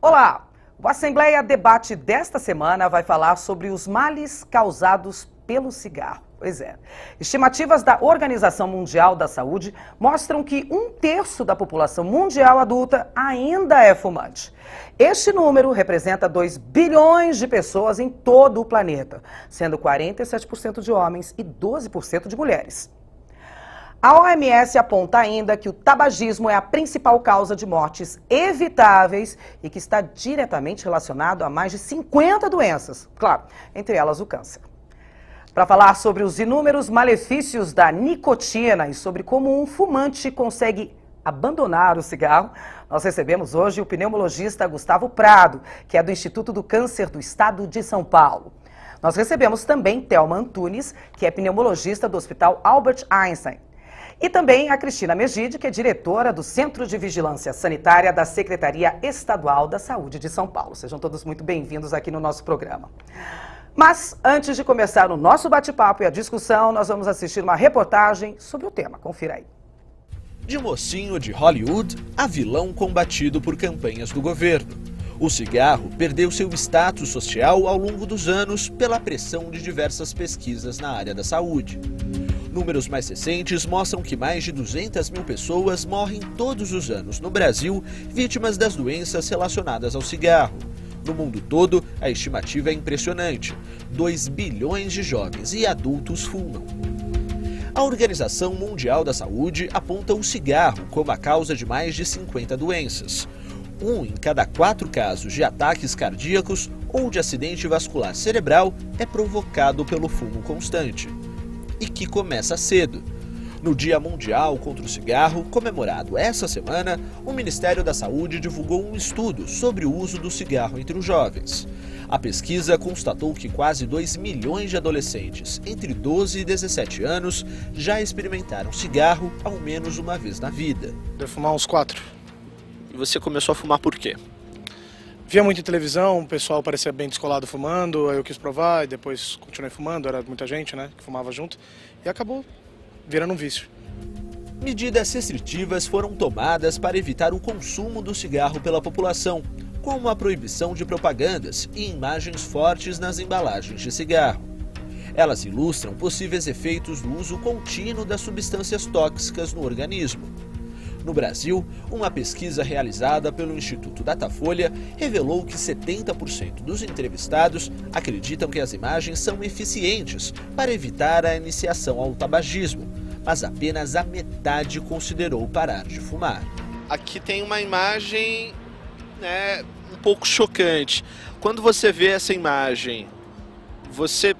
Olá! O Assembleia Debate desta semana vai falar sobre os males causados pelo cigarro. Pois é. Estimativas da Organização Mundial da Saúde mostram que 1/3 da população mundial adulta ainda é fumante. Este número representa 2 bilhões de pessoas em todo o planeta, sendo 47% de homens e 12% de mulheres. A OMS aponta ainda que o tabagismo é a principal causa de mortes evitáveis e que está diretamente relacionado a mais de 50 doenças, claro, entre elas o câncer. Para falar sobre os inúmeros malefícios da nicotina e sobre como um fumante consegue abandonar o cigarro, nós recebemos hoje o pneumologista Gustavo Prado, que é do Instituto do Câncer do Estado de São Paulo. Nós recebemos também Thelma Antunes, que é pneumologista do Hospital Albert Einstein. E também a Cristina Megide, que é diretora do Centro de Vigilância Sanitária da Secretaria Estadual da Saúde de São Paulo. Sejam todos muito bem-vindos aqui no nosso programa. Mas, antes de começar o nosso bate-papo e a discussão, nós vamos assistir uma reportagem sobre o tema. Confira aí. De mocinho de Hollywood a vilão combatido por campanhas do governo. O cigarro perdeu seu status social ao longo dos anos pela pressão de diversas pesquisas na área da saúde. Números mais recentes mostram que mais de 200 mil pessoas morrem todos os anos no Brasil vítimas das doenças relacionadas ao cigarro. No mundo todo, a estimativa é impressionante. 2 bilhões de jovens e adultos fumam. A Organização Mundial da Saúde aponta o cigarro como a causa de mais de 50 doenças. 1 em cada 4 casos de ataques cardíacos ou de acidente vascular cerebral é provocado pelo fumo constante. E que começa cedo. No Dia Mundial contra o Cigarro, comemorado essa semana, o Ministério da Saúde divulgou um estudo sobre o uso do cigarro entre os jovens. A pesquisa constatou que quase 2 milhões de adolescentes entre 12 e 17 anos já experimentaram cigarro ao menos uma vez na vida. Devo fumar uns 4. E você começou a fumar por quê? Via muito em televisão, o pessoal parecia bem descolado fumando, aí eu quis provar e depois continuei fumando, era muita gente, né, que fumava junto, e acabou virando um vício. Medidas restritivas foram tomadas para evitar o consumo do cigarro pela população, como a proibição de propagandas e imagens fortes nas embalagens de cigarro. Elas ilustram possíveis efeitos do uso contínuo das substâncias tóxicas no organismo. No Brasil, uma pesquisa realizada pelo Instituto Datafolha revelou que 70% dos entrevistados acreditam que as imagens são eficientes para evitar a iniciação ao tabagismo, mas apenas a metade considerou parar de fumar. Aqui tem uma imagem, um pouco chocante. Quando você vê essa imagem, você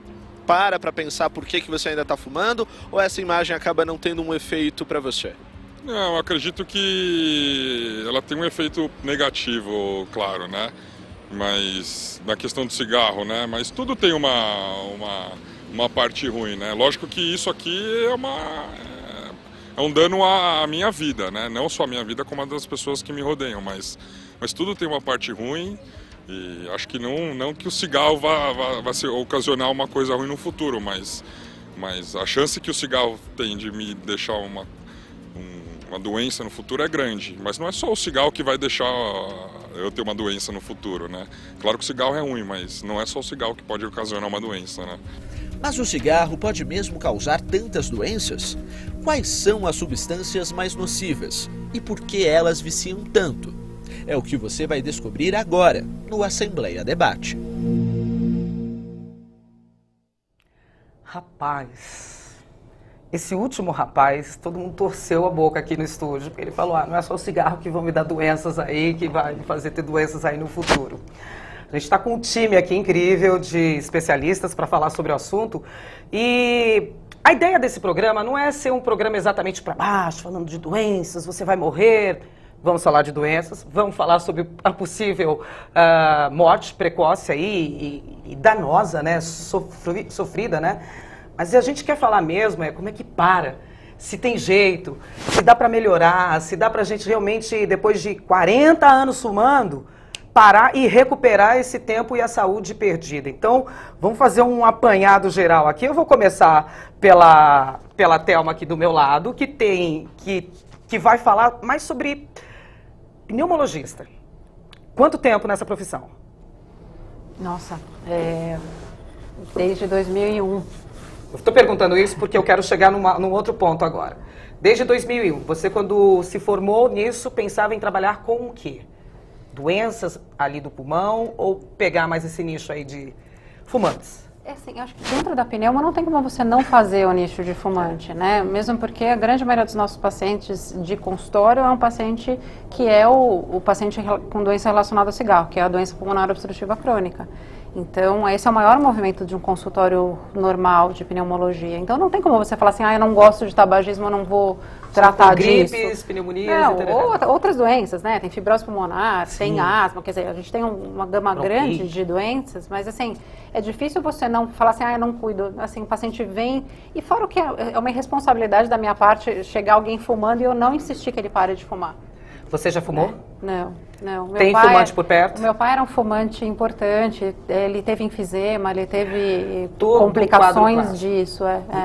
para pensar por que você ainda está fumando, ou essa imagem acaba não tendo um efeito para você? Não, eu acredito que ela tem um efeito negativo, claro, né? Mas na questão do cigarro, né? Mas tudo tem uma parte ruim, né? Lógico que isso aqui é um dano à minha vida, né? Não só a minha vida, como a das pessoas que me rodeiam, mas tudo tem uma parte ruim e acho que não que o cigarro vá ocasionar uma coisa ruim no futuro, mas a chance que o cigarro tem de me deixar uma doença no futuro é grande, mas não é só o cigarro que vai deixar eu ter uma doença no futuro, né? Claro que o cigarro é ruim, mas não é só o cigarro que pode ocasionar uma doença, né? Mas o cigarro pode mesmo causar tantas doenças? Quais são as substâncias mais nocivas e por que elas viciam tanto? É o que você vai descobrir agora no Assembleia Debate. Rapaz, esse último rapaz, todo mundo torceu a boca aqui no estúdio, porque ele falou, não é só o cigarro que vão me dar doenças aí, que vai me fazer ter doenças aí no futuro. A gente está com um time aqui incrível de especialistas para falar sobre o assunto e a ideia desse programa não é ser um programa exatamente para baixo, falando de doenças, você vai morrer. Vamos falar de doenças, vamos falar sobre a possível morte precoce aí e danosa, né, sofrida, né? Mas a gente quer falar mesmo como é que para, se tem jeito, se dá para melhorar, se dá para a gente realmente, depois de 40 anos fumando, parar e recuperar esse tempo e a saúde perdida. Então, vamos fazer um apanhado geral aqui. Eu vou começar pela Thelma aqui do meu lado, que vai falar mais sobre pneumologista. Quanto tempo nessa profissão? Nossa, desde 2001. Eu estou perguntando isso porque eu quero chegar num outro ponto agora. Desde 2001, você quando se formou nisso, pensava em trabalhar com o quê? Doenças ali do pulmão ou pegar mais esse nicho aí de fumantes? Assim, acho que dentro da pneuma não tem como você não fazer o nicho de fumante, né? Mesmo porque a grande maioria dos nossos pacientes de consultório é um paciente que é o paciente com doença relacionada ao cigarro, que é a doença pulmonar obstrutiva crônica. Então, esse é o maior movimento de um consultório normal de pneumologia. Então, não tem como você falar assim, eu não gosto de tabagismo, eu não vou tratar disso. Gripes, pneumonias, ou outras doenças, né? Tem fibrose pulmonar, tem asma, quer dizer, a gente tem uma gama grande de doenças, mas assim, é difícil você não falar assim, eu não cuido. Assim, o paciente vem, e fora o que é uma irresponsabilidade da minha parte chegar alguém fumando e eu não insistir que ele pare de fumar. Você já fumou? Não. Tem fumante por perto? Meu pai era um fumante importante, ele teve enfisema, ele teve complicações disso.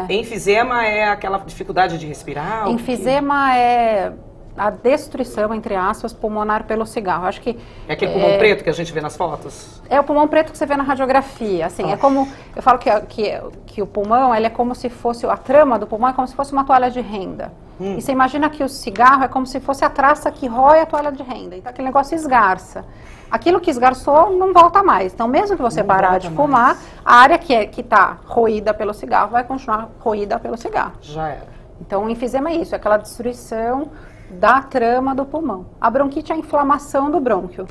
Enfisema é aquela dificuldade de respirar? Enfisema é a destruição, entre aspas, pulmonar pelo cigarro. Acho que é aquele pulmão preto que a gente vê nas fotos? É o pulmão preto que você vê na radiografia. Assim, é como, eu falo que o pulmão, ele é como se fosse, a trama do pulmão é como se fosse uma toalha de renda. E você imagina que o cigarro é como se fosse a traça que rói a toalha de renda. Então aquele negócio esgarça. Aquilo que esgarçou não volta mais. Então mesmo que você parar de fumar, a área que está roída pelo cigarro vai continuar roída pelo cigarro. Já era. Então o enfisema é isso, é aquela destruição da trama do pulmão. A bronquite é a inflamação do brônquio.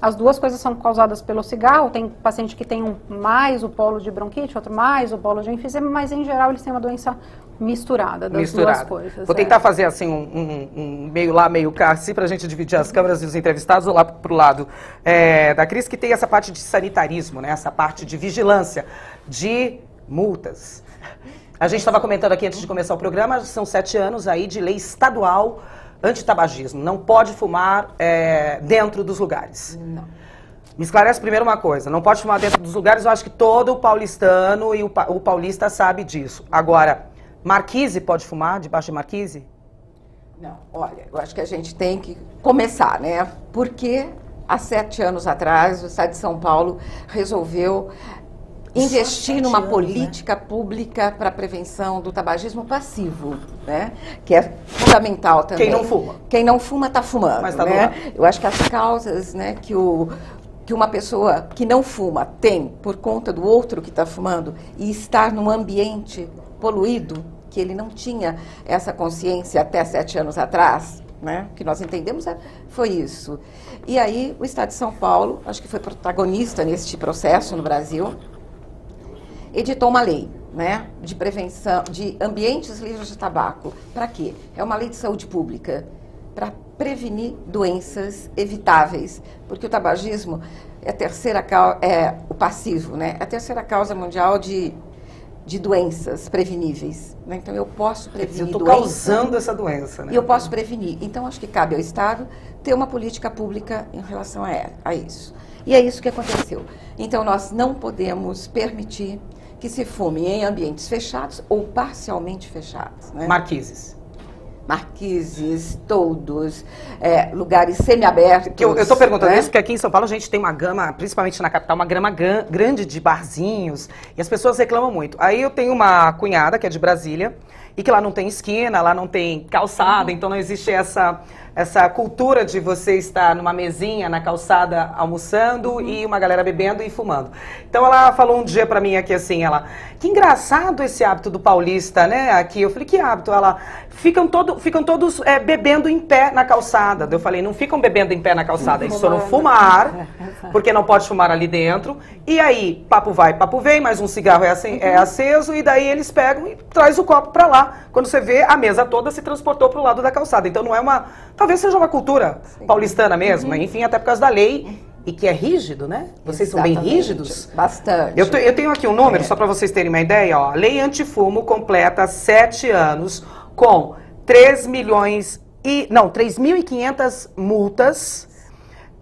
As duas coisas são causadas pelo cigarro. Tem paciente que tem mais o polo de bronquite, outro mais o polo de enfisema, mas em geral eles têm uma doença misturada das duas coisas. Vou tentar fazer assim um meio lá, meio cá, assim, pra gente dividir as câmeras e os entrevistados, ou lá pro lado da Cris, que tem essa parte de sanitarismo, né? Essa parte de vigilância, de multas. A gente estava comentando aqui antes de começar o programa, são 7 anos aí de lei estadual antitabagismo. Não pode fumar dentro dos lugares. Não. Me esclarece primeiro uma coisa, não pode fumar dentro dos lugares, eu acho que todo paulistano e o paulista sabe disso. Agora, marquise pode fumar debaixo de marquise? Não, olha, eu acho que a gente tem que começar, né? Porque há 7 anos atrás o Estado de São Paulo resolveu investir numa política pública para a prevenção do tabagismo passivo, né? Que é fundamental também. Quem não fuma? Quem não fuma está fumando, mas tá né? Eu acho que as causas, né, que uma pessoa que não fuma tem por conta do outro que está fumando e estar num ambiente poluído, que ele não tinha essa consciência até 7 anos atrás, né? O que nós entendemos foi isso. E aí o Estado de São Paulo, acho que foi protagonista neste processo no Brasil, editou uma lei, né, de prevenção de ambientes livres de tabaco. Para quê? É uma lei de saúde pública, para prevenir doenças evitáveis, porque o tabagismo é a terceira causa, o passivo, né, é a terceira causa mundial de doenças preveníveis, né? Então eu posso prevenir doenças. Eu estou causando essa doença, né? E eu posso prevenir. Então acho que cabe ao Estado ter uma política pública em relação a isso. E é isso que aconteceu. Então nós não podemos permitir que se fume em ambientes fechados ou parcialmente fechados, né? Marquises, toldos, lugares semiabertos. Eu estou perguntando isso porque aqui em São Paulo a gente tem uma gama, principalmente na capital, uma gama grande de barzinhos e as pessoas reclamam muito. Aí eu tenho uma cunhada que é de Brasília e que lá não tem esquina, lá não tem calçada, então não existe essa cultura de você estar numa mesinha na calçada almoçando e uma galera bebendo e fumando. Então ela falou um dia pra mim aqui assim, que engraçado esse hábito do paulista, né, aqui. Eu falei, que hábito? Ela, ficam todos bebendo em pé na calçada. Eu falei, não ficam bebendo em pé na calçada, eles foram fumar, porque não pode fumar ali dentro. E aí, papo vai, papo vem, mais um cigarro é aceso e daí eles pegam e traz o copo pra lá. Quando você vê, a mesa toda se transportou pro lado da calçada. Então não é talvez seja uma cultura paulistana mesmo, enfim, até por causa da lei, e que é rígido, né? Vocês são bem rígidos? Bastante. Eu tenho aqui um número, só para vocês terem uma ideia, ó. A lei antifumo completa 7 anos com 3.500 multas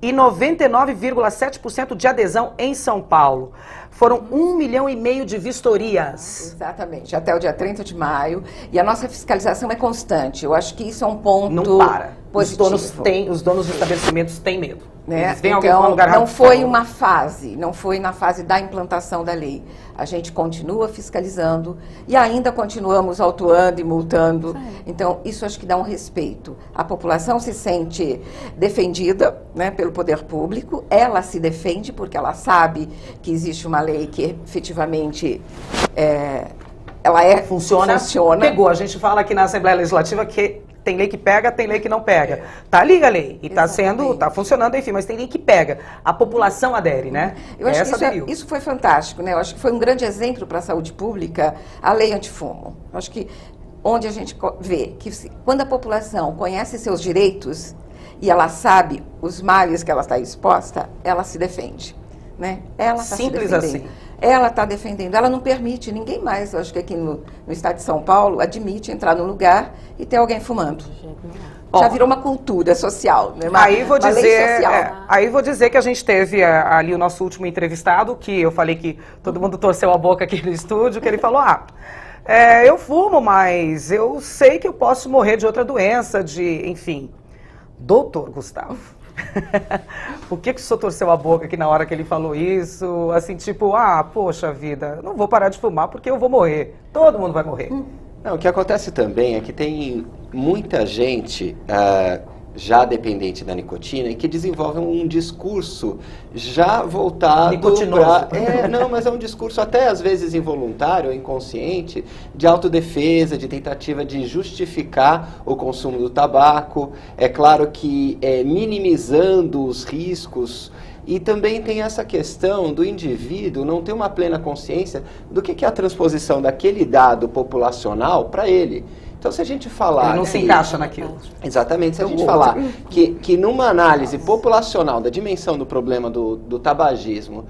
e 99,7% de adesão em São Paulo. Foram 1,5 milhão de vistorias. Exatamente, até o dia 30 de maio. E a nossa fiscalização é constante. Eu acho que isso é um ponto... Não para. positivo. Os donos dos estabelecimentos têm medo. Né? Eles veem alguém com um lugar não foi uma fase, não foi na fase da implantação da lei. A gente continua fiscalizando e ainda continuamos autuando e multando. Sim. Então, isso acho que dá um respeito. A população se sente defendida, né, pelo poder público, ela se defende porque ela sabe que existe uma lei que efetivamente funciona. Pegou. A gente fala aqui na Assembleia Legislativa que tem lei que pega, tem lei que não pega. Tá ali a lei e tá funcionando, enfim, mas tem lei que pega. A população adere, né? Eu acho que isso foi fantástico, né? Eu acho que foi um grande exemplo para a saúde pública, a lei antifumo. Eu acho que onde a gente vê que quando a população conhece seus direitos e ela sabe os males que ela está exposta, ela se defende, né? Ela está se defendendo. Assim. Ela está defendendo, ela não permite ninguém mais, eu acho que aqui no estado de São Paulo, admite entrar num lugar e ter alguém fumando. Já virou uma cultura social, né? Aí vou dizer que a gente teve ali o nosso último entrevistado, que eu falei que todo mundo torceu a boca aqui no estúdio, que ele falou, eu fumo, mas eu sei que eu posso morrer de outra doença, enfim. Doutor Gustavo. Por que o senhor torceu a boca aqui na hora que ele falou isso? Assim, tipo, poxa vida, não vou parar de fumar porque eu vou morrer. Todo mundo vai morrer. Não, o que acontece também é que tem muita gente já dependente da nicotina e que desenvolve um discurso já voltado para... Não, mas é um discurso até às vezes involuntário, inconsciente, de autodefesa, de tentativa de justificar o consumo do tabaco. É claro que minimizando os riscos. E também tem essa questão do indivíduo não ter uma plena consciência do que é a transposição daquele dado populacional para ele. Então, se a gente falar... Ele não se encaixa naquilo. Exatamente. Se a gente falar que numa análise populacional da dimensão do problema do tabagismo,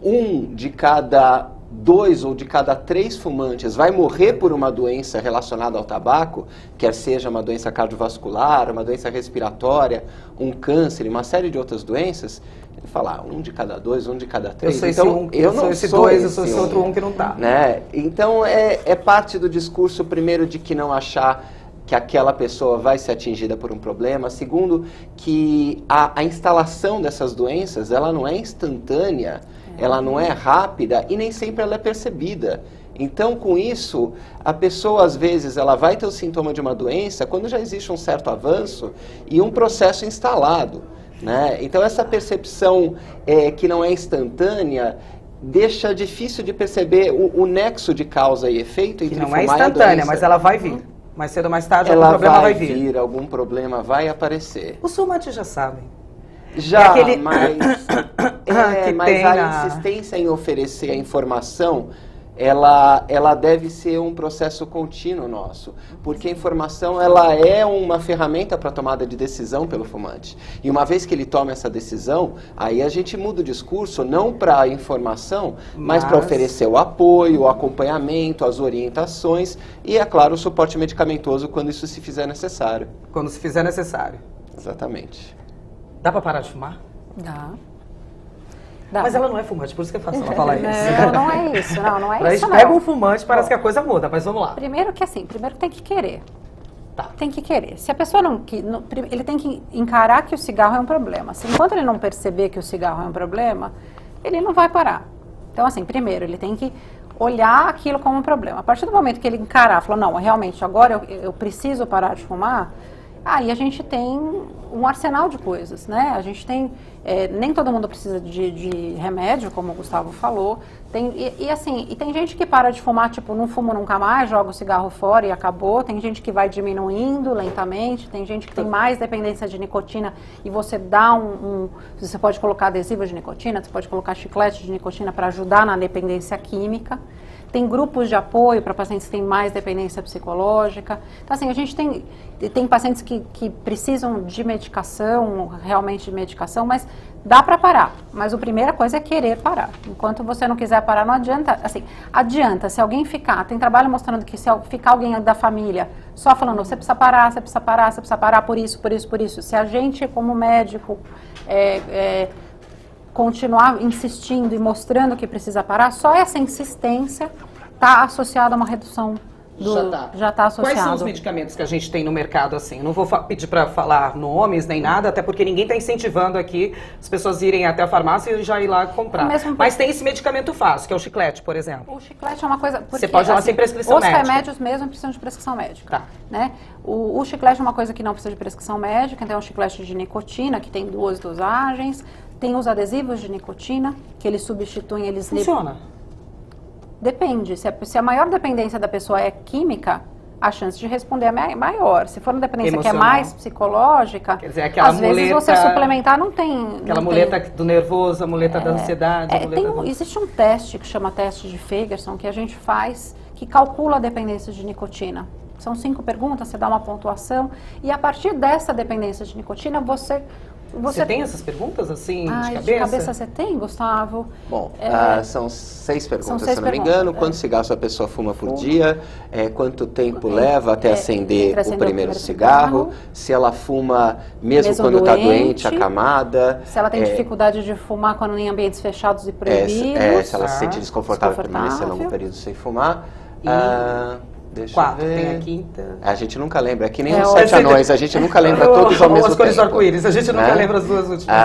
1 de cada 2 ou de cada 3 fumantes vai morrer por uma doença relacionada ao tabaco, quer seja uma doença cardiovascular, uma doença respiratória, um câncer e uma série de outras doenças, ele fala 1 de cada 2, 1 de cada 3. Eu sou esse 2, eu sou esse outro 1 que não tá. Né? Então, é parte do discurso, primeiro, de que não achar que aquela pessoa vai ser atingida por um problema. Segundo, que a instalação dessas doenças, ela não é instantânea, ela não é rápida e nem sempre ela é percebida. Então, com isso, a pessoa, às vezes, ela vai ter o sintoma de uma doença quando já existe um certo avanço e um processo instalado. Né? Então, essa percepção que não é instantânea deixa difícil de perceber o nexo de causa e efeito entre fumar e a doença. Não é instantânea, mas ela vai vir. Mais cedo ou mais tarde, algum problema vai vir. Algum problema vai aparecer. Os fumantes já sabem. Já, mas a insistência em oferecer a informação, ela deve ser um processo contínuo nosso, porque a informação ela é uma ferramenta para tomada de decisão pelo fumante. E uma vez que ele toma essa decisão, aí a gente muda o discurso, não para a informação, mas para oferecer o apoio, o acompanhamento, as orientações e, é claro, o suporte medicamentoso quando isso se fizer necessário. Quando se fizer necessário. Exatamente. Dá para parar de fumar? Dá. Mas ela não é fumante, por isso que é fácil ela falar isso. Não é isso, não é isso. A gente pega um fumante, parece que a coisa muda, mas vamos lá. Primeiro tem que querer. Tá. Tem que querer. Se a pessoa ele tem que encarar que o cigarro é um problema. Enquanto ele não perceber que o cigarro é um problema, ele não vai parar. Então, assim, primeiro, ele tem que olhar aquilo como um problema. A partir do momento que ele encarar, falar, não, realmente, agora eu preciso parar de fumar, aí a gente tem um arsenal de coisas, né? A gente tem... nem todo mundo precisa de remédio, como o Gustavo falou. E tem gente que para de fumar, tipo, não fumo nunca mais, joga o cigarro fora e acabou. Tem gente que vai diminuindo lentamente. Tem gente que tem mais dependência de nicotina e você dá você pode colocar adesivo de nicotina, você pode colocar chiclete de nicotina para ajudar na dependência química. Tem grupos de apoio para pacientes que têm mais dependência psicológica. Então, assim, a gente tem pacientes que precisam de medicação, realmente de medicação, mas dá para parar. Mas a primeira coisa é querer parar. Enquanto você não quiser parar, não adianta. Assim, adianta, se alguém ficar, tem trabalho mostrando que se ficar alguém da família só falando, você precisa parar, você precisa parar, você precisa parar por isso, por isso, por isso. Se a gente, como médico, continuar insistindo e mostrando que precisa parar, só essa insistência está associada a uma redução já tá associado. Quais são os medicamentos que a gente tem no mercado assim? Eu não vou pedir para falar nomes nem nada, até porque ninguém está incentivando aqui as pessoas irem até a farmácia e já ir lá comprar. Mas tem esse medicamento fácil, que é o chiclete, por exemplo. O chiclete é uma coisa... Você pode ir lá sem prescrição médica. Os remédios mesmo precisam de prescrição médica. Tá. Né? O chiclete é uma coisa que não precisa de prescrição médica, então é um chiclete de nicotina, que tem 2 dosagens. Tem os adesivos de nicotina, que eles substituem... Funciona? Depende. Se a maior dependência da pessoa é química, a chance de responder é maior. Se for uma dependência que é mais psicológica, quer dizer, aquela às vezes você suplementar não tem... Aquela muleta do nervoso, a muleta da ansiedade. Existe um teste que chama teste de Fagerson, que a gente faz, que calcula a dependência de nicotina. São 5 perguntas, você dá uma pontuação, e a partir dessa dependência de nicotina, você tem essas perguntas assim, de cabeça? De cabeça você tem, Gustavo? Bom, são 6 perguntas, se eu não me engano. Quantos cigarros a pessoa fuma por dia? Quanto tempo leva até acender o primeiro cigarro? Se ela fuma mesmo quando está doente, acamada? Se ela tem dificuldade de fumar quando em ambientes fechados e proibidos? Se ela se sente desconfortável por permanecer longo período sem fumar. Deixa 4, eu ver. tem a quinta. A gente nunca lembra, é que nem os 7 anões, a gente nunca lembra todos ao mesmo tempo. As cores do arco-íris, a gente nunca lembra as 2 últimas.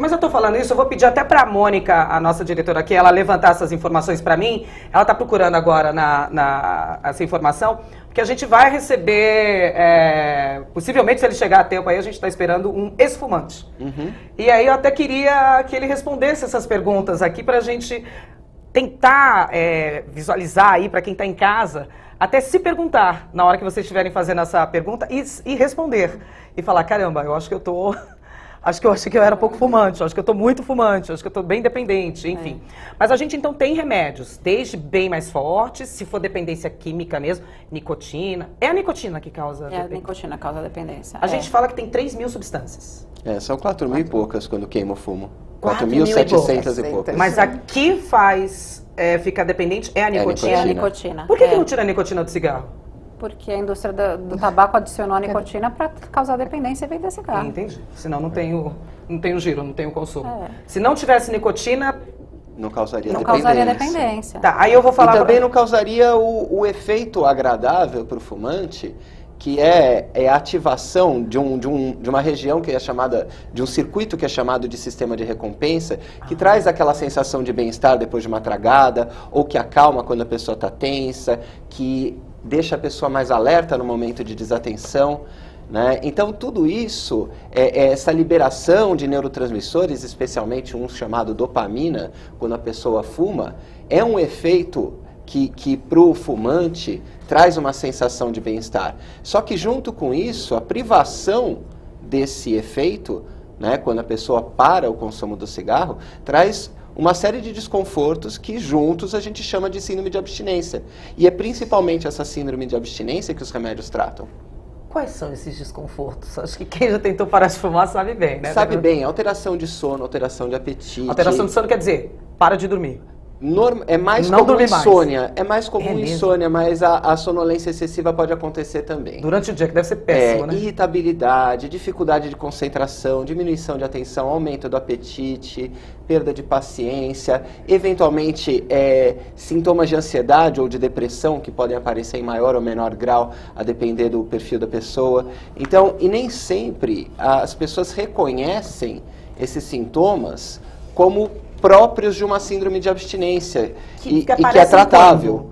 Mas eu tô falando isso, eu vou pedir até pra Mônica, a nossa diretora aqui, ela levantar essas informações pra mim. Ela tá procurando agora essa informação, porque a gente vai receber, possivelmente se ele chegar a tempo aí, a gente tá esperando um ex-fumante. E aí eu até queria que ele respondesse essas perguntas aqui pra gente tentar visualizar aí para quem está em casa, até se perguntar na hora que vocês estiverem fazendo essa pergunta e responder. E falar, caramba, eu acho que eu tô... Acho que eu era pouco fumante, acho que eu estou muito fumante, acho que eu estou bem dependente, enfim. Mas a gente então tem remédios, desde bem mais fortes, se for dependência química mesmo, nicotina. É a nicotina que causa dependência? É a nicotina que causa dependência. A gente fala que tem 3.000 substâncias. São 4.000 e poucas quando queima o fumo. 4.700 e poucas. Mas a que faz ficar dependente é a nicotina. É a nicotina. Por que não tira a nicotina do cigarro? Porque a indústria do tabaco adicionou a nicotina para causar dependência e vender cigarro. Entendi. Senão não tem o giro, não tem o consumo. Se não tivesse nicotina... Não causaria dependência. Tá, aí eu vou falar... E também não causaria o efeito agradável para o fumante, que é a ativação de uma região que é chamada, de um circuito que é chamado de sistema de recompensa, que traz aquela sensação de bem-estar depois de uma tragada, ou que acalma quando a pessoa está tensa, que deixa a pessoa mais alerta no momento de desatenção. Né? Então, tudo isso, essa liberação de neurotransmissores, especialmente um chamado dopamina, quando a pessoa fuma, é um efeito que para o fumante traz uma sensação de bem-estar. Só que junto com isso, a privação desse efeito, né, quando a pessoa para o consumo do cigarro, traz uma série de desconfortos que juntos a gente chama de síndrome de abstinência. E é principalmente essa síndrome de abstinência que os remédios tratam. Quais são esses desconfortos? Acho que quem já tentou parar de fumar sabe bem, né? Sabe bem, alteração de sono, alteração de apetite. Alteração de sono quer dizer, para de dormir. É mais comum insônia, insônia, mas a sonolência excessiva pode acontecer também. Durante o dia, que deve ser péssimo, né? Irritabilidade, dificuldade de concentração, diminuição de atenção, aumento do apetite, perda de paciência, eventualmente sintomas de ansiedade ou de depressão que podem aparecer em maior ou menor grau, a depender do perfil da pessoa. Então, e nem sempre as pessoas reconhecem esses sintomas como próprios de uma síndrome de abstinência e que é tratável.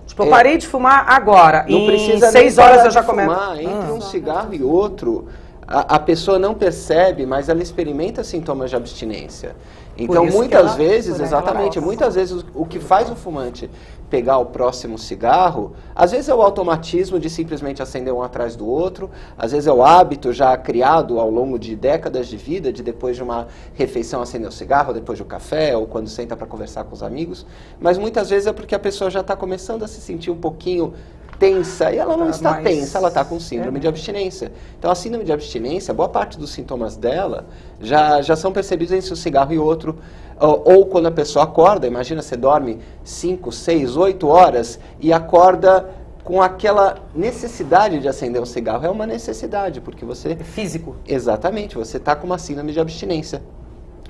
Tipo, eu parei de fumar agora, não precisa 6 horas eu já começo. Entre um cigarro e outro, a pessoa não percebe, mas ela experimenta sintomas de abstinência. Então, muitas vezes, muitas vezes o que faz o fumante pegar o próximo cigarro, às vezes é o automatismo de simplesmente acender um atrás do outro, às vezes é o hábito já criado ao longo de décadas de vida, de depois de uma refeição acender o cigarro, depois do café, ou quando senta para conversar com os amigos, mas muitas vezes é porque a pessoa já está começando a se sentir um pouquinho tensa, e ela não está tensa, ela está com síndrome de abstinência. Então, a síndrome de abstinência, boa parte dos sintomas dela já são percebidos entre um cigarro e outro, ou quando a pessoa acorda, imagina, você dorme 5, 6, 8 horas e acorda com aquela necessidade de acender um cigarro. É uma necessidade, porque você... É físico. Exatamente, você está com uma síndrome de abstinência.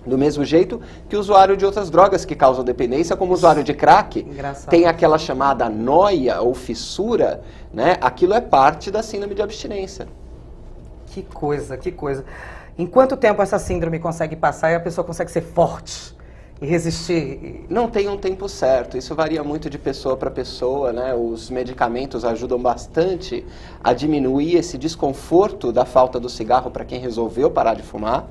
Do mesmo jeito que o usuário de outras drogas que causam dependência, como o usuário de crack, tem aquela chamada noia ou fissura, né? Aquilo é parte da síndrome de abstinência. Que coisa, que coisa. Em quanto tempo essa síndrome consegue passar e a pessoa consegue ser forte e resistir? Não tem um tempo certo, isso varia muito de pessoa para pessoa, né? Os medicamentos ajudam bastante a diminuir esse desconforto da falta do cigarro para quem resolveu parar de fumar.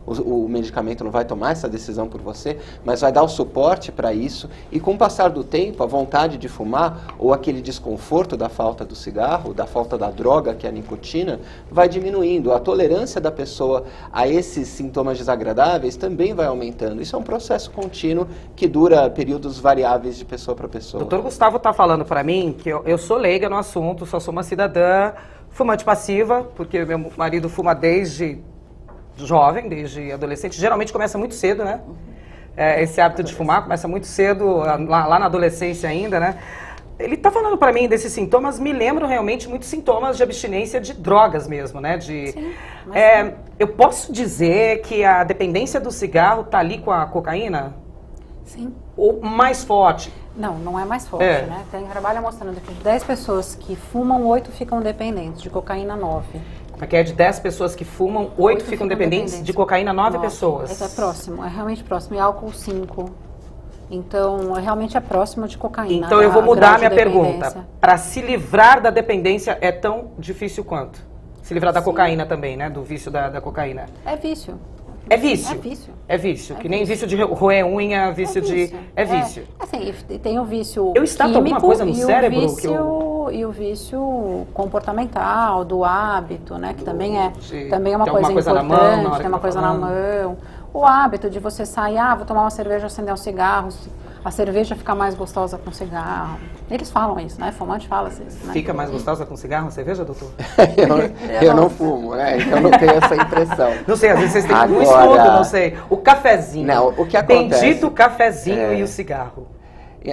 O medicamento não vai tomar essa decisão por você, mas vai dar o suporte para isso, e com o passar do tempo, a vontade de fumar ou aquele desconforto da falta do cigarro, da falta da droga, que é a nicotina, vai diminuindo. A tolerância da pessoa a esses sintomas desagradáveis também vai aumentando. Isso é um processo contínuo que dura períodos variáveis de pessoa para pessoa. Doutor Gustavo está falando para mim que eu sou leiga no assunto, só sou uma cidadã fumante passiva, porque meu marido fuma desde jovem, desde adolescente, geralmente começa muito cedo, né? Esse hábito de fumar começa muito cedo, lá na adolescência ainda, né? Ele está falando para mim desses sintomas, me lembram realmente muitos sintomas de abstinência de drogas mesmo, né? Sim, eu posso dizer que a dependência do cigarro está ali com a cocaína? Sim. Ou mais forte? Não, não é mais forte, né? Tem trabalho mostrando que de 10 pessoas que fumam, 8 ficam dependentes, de cocaína 9. Porque é de 10 pessoas que fumam, 8 ficam dependentes, de cocaína 9 pessoas. É próximo, é realmente próximo. E álcool 5. Então, realmente é próximo de cocaína. Então eu vou mudar a minha pergunta. Para se livrar da dependência é tão difícil quanto? Se livrar da cocaína também, né? Do vício da cocaína. É vício. É vício? É vício. É vício. Que nem vício de roer unha, vício de... É vício. Assim, tem o vício eu estato alguma coisa no cérebro? E o vício comportamental, do hábito, né? Que também é uma coisa importante, tem uma coisa na mão. O hábito de você sair, vou tomar uma cerveja, acender um cigarro, a cerveja fica mais gostosa com cigarro. Eles falam isso, né? Fumante fala isso, né? Fica mais gostosa com cigarro, a cerveja, doutor? eu não fumo, né? Então não tenho essa impressão. Não sei, às vezes vocês têm um estudo, não sei. O cafezinho. Não, o que acontece... Bendito cafezinho e o cigarro.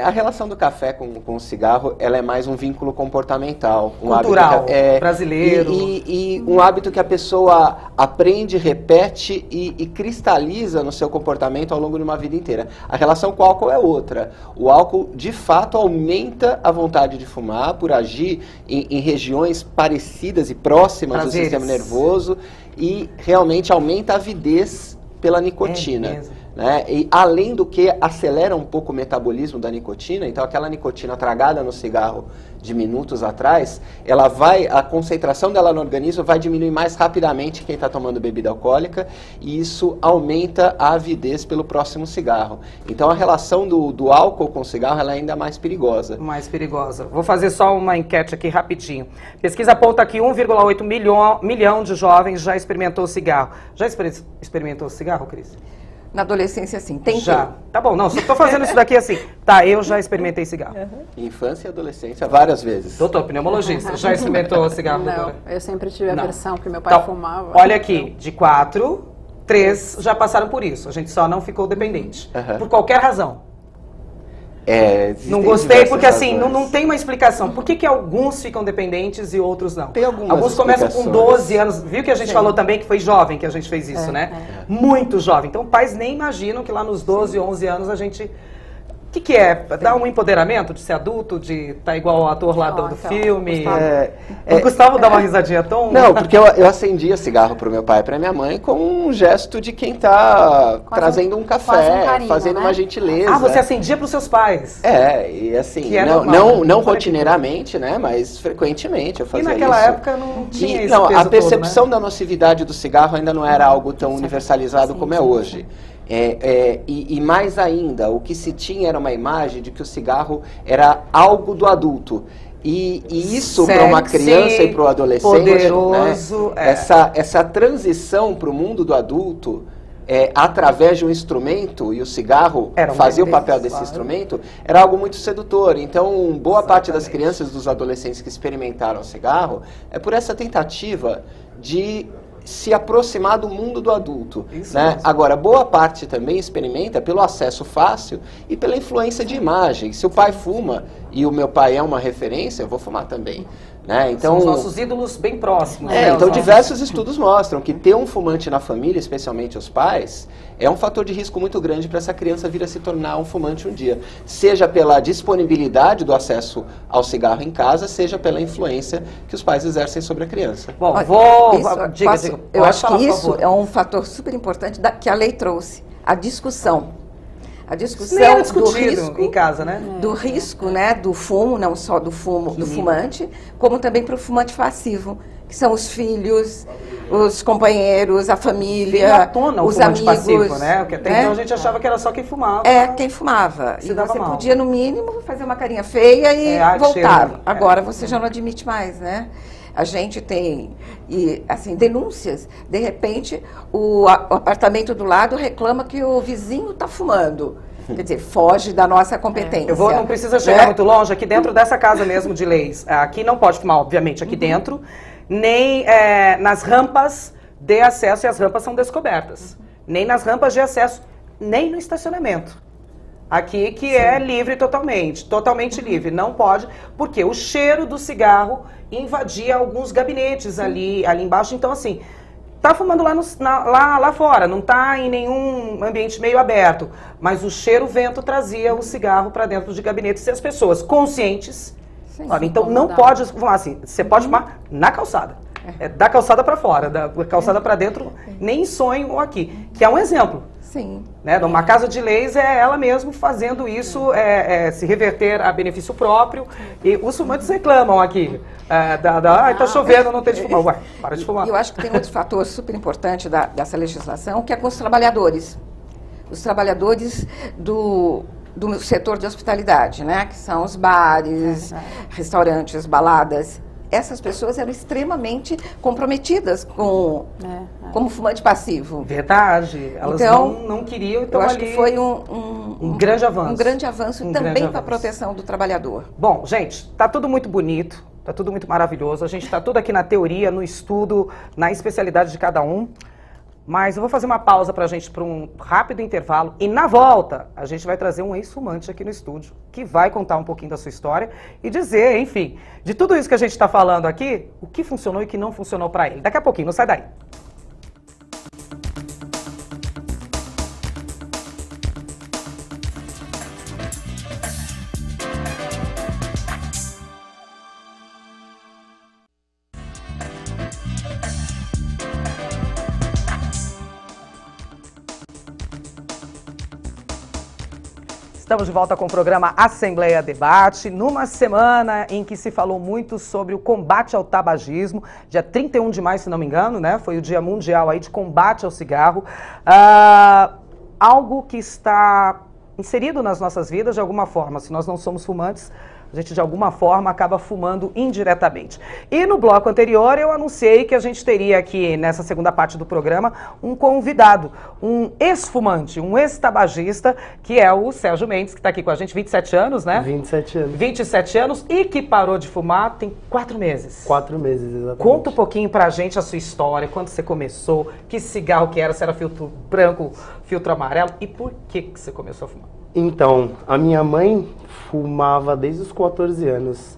A relação do café com o cigarro, ela é mais um vínculo comportamental. Cultural, brasileiro. E um hábito que a pessoa aprende, repete e cristaliza no seu comportamento ao longo de uma vida inteira. A relação com o álcool é outra. O álcool, de fato, aumenta a vontade de fumar por agir em regiões parecidas e próximas do sistema nervoso e realmente aumenta a avidez pela nicotina. Né? E além do que acelera um pouco o metabolismo da nicotina, então aquela nicotina tragada no cigarro de minutos atrás, a concentração dela no organismo vai diminuir mais rapidamente quem está tomando bebida alcoólica, e isso aumenta a avidez pelo próximo cigarro. Então a relação do álcool com o cigarro ela é ainda mais perigosa. Mais perigosa. Vou fazer só uma enquete aqui rapidinho. Pesquisa aponta que 1,8 milhão de jovens já experimentou cigarro. Já experimentou cigarro, Cris? Na adolescência, sim. Tentei. Já. Tá bom, não, só estou fazendo isso daqui assim. Tá, eu já experimentei cigarro. Infância e adolescência, várias vezes. Doutor, pneumologista, já experimentou cigarro, doutora? Não, eu sempre tive aversão, porque meu pai fumava. Olha aqui, de 4, 3 já passaram por isso. A gente só não ficou dependente. Por qualquer razão. Não gostei porque assim, não tem uma explicação. Por que alguns ficam dependentes e outros não? Tem alguns começam com 12 anos. Viu que a gente falou também que foi jovem que a gente fez isso, né? Muito jovem. Então pais nem imaginam que lá nos 12, 11 anos a gente... O que é? Dá um empoderamento de ser adulto, de estar igual o ator lá do filme? O Gustavo dá uma risadinha tão... Não, porque eu acendia cigarro pro meu pai e pra minha mãe como um gesto de quem tá trazendo um café, carinho, fazendo uma gentileza. Você acendia pros seus pais? E assim, não rotineiramente, né, mas frequentemente eu fazia isso. E naquela época não tinha isso. A percepção da nocividade do cigarro ainda não era algo tão universalizado como é hoje. E mais ainda, o que se tinha era uma imagem de que o cigarro era algo do adulto. E isso para uma criança e para o adolescente, poderoso, né, essa transição para o mundo do adulto, através de um instrumento, e o cigarro fazia o papel desse instrumento, era algo muito sedutor. Então, boa parte das crianças e dos adolescentes que experimentaram o cigarro é por essa tentativa de se aproximar do mundo do adulto, né? Agora, boa parte também experimenta pelo acesso fácil e pela influência de imagem. Se o pai fuma e o meu pai é uma referência, eu vou fumar também. Né? Então, são os nossos ídolos bem próximos. Então diversos estudos mostram que ter um fumante na família, especialmente os pais, é um fator de risco muito grande para essa criança vir a se tornar um fumante um dia. Seja pela disponibilidade do acesso ao cigarro em casa, seja pela influência que os pais exercem sobre a criança. Bom, eu acho que isso é um fator super importante que a lei trouxe, a discussão. A discussão do risco em casa, né? Do risco, né, do fumo, não só do fumo do fumante, como também para o fumante passivo, que são os filhos, os companheiros, a família, os amigos, passivo, né? Porque até então a gente achava que era só quem fumava. Quem fumava. E você podia, no mínimo, fazer uma carinha feia e voltar. Agora você já não admite mais, né? A gente tem, assim, denúncias. De repente, o apartamento do lado reclama que o vizinho está fumando. Quer dizer, foge da nossa competência. Não precisa chegar muito longe, aqui dentro dessa casa mesmo de leis. Aqui não pode fumar, obviamente, aqui dentro, nem nas rampas de acesso, e as rampas são descobertas. Nem nas rampas de acesso, nem no estacionamento. Aqui que é livre totalmente livre. Não pode, porque o cheiro do cigarro invadia alguns gabinetes ali embaixo. Então, assim, tá fumando lá fora, não tá em nenhum ambiente meio aberto. Mas o cheiro, o vento trazia o cigarro para dentro de gabinetes. E as pessoas conscientes, olha, então não pode fumar assim. Você pode fumar na calçada. Da calçada para fora, da calçada para dentro, nem sonho aqui. Que é um exemplo. Sim. Né? Numa casa de leis é ela mesmo fazendo isso, se reverter a benefício próprio. E os fumantes reclamam aqui. Tá chovendo, não tem de fumar. Ué, para de fumar. Eu acho que tem outro fator super importante dessa legislação, que é com os trabalhadores. Os trabalhadores do setor de hospitalidade, né? Que são os bares, restaurantes, baladas. Essas pessoas eram extremamente comprometidas como fumante passivo. Verdade. Elas então, não queriam. Então, eu acho que foi um grande avanço. Um grande avanço também para a proteção do trabalhador. Bom, gente, tá tudo muito bonito, tá tudo muito maravilhoso. A gente tá tudo aqui na teoria, no estudo, na especialidade de cada um. Mas eu vou fazer uma pausa pra gente para um rápido intervalo. E na volta, a gente vai trazer um ex-fumante aqui no estúdio, que vai contar um pouquinho da sua história e dizer, enfim, de tudo isso que a gente está falando aqui, o que funcionou e o que não funcionou para ele. Daqui a pouquinho, não sai daí. Estamos de volta com o programa Assembleia Debate, numa semana em que se falou muito sobre o combate ao tabagismo. Dia 31 de maio, se não me engano, né? Foi o Dia Mundial aí de combate ao cigarro. Algo que está inserido nas nossas vidas de alguma forma. Se nós não somos fumantes, a gente de alguma forma acaba fumando indiretamente. E no bloco anterior eu anunciei que a gente teria aqui nessa segunda parte do programa um convidado, um ex-fumante, um ex-tabagista, que é o Sérgio Mendes, que está aqui com a gente, 27 anos, né? 27 anos. 27 anos e que parou de fumar tem 4 meses. 4 meses, exatamente. Conta um pouquinho pra gente a sua história, quando você começou, que cigarro que era, se era filtro branco, filtro amarelo e por que você começou a fumar? Então, a minha mãe fumava desde os 14 anos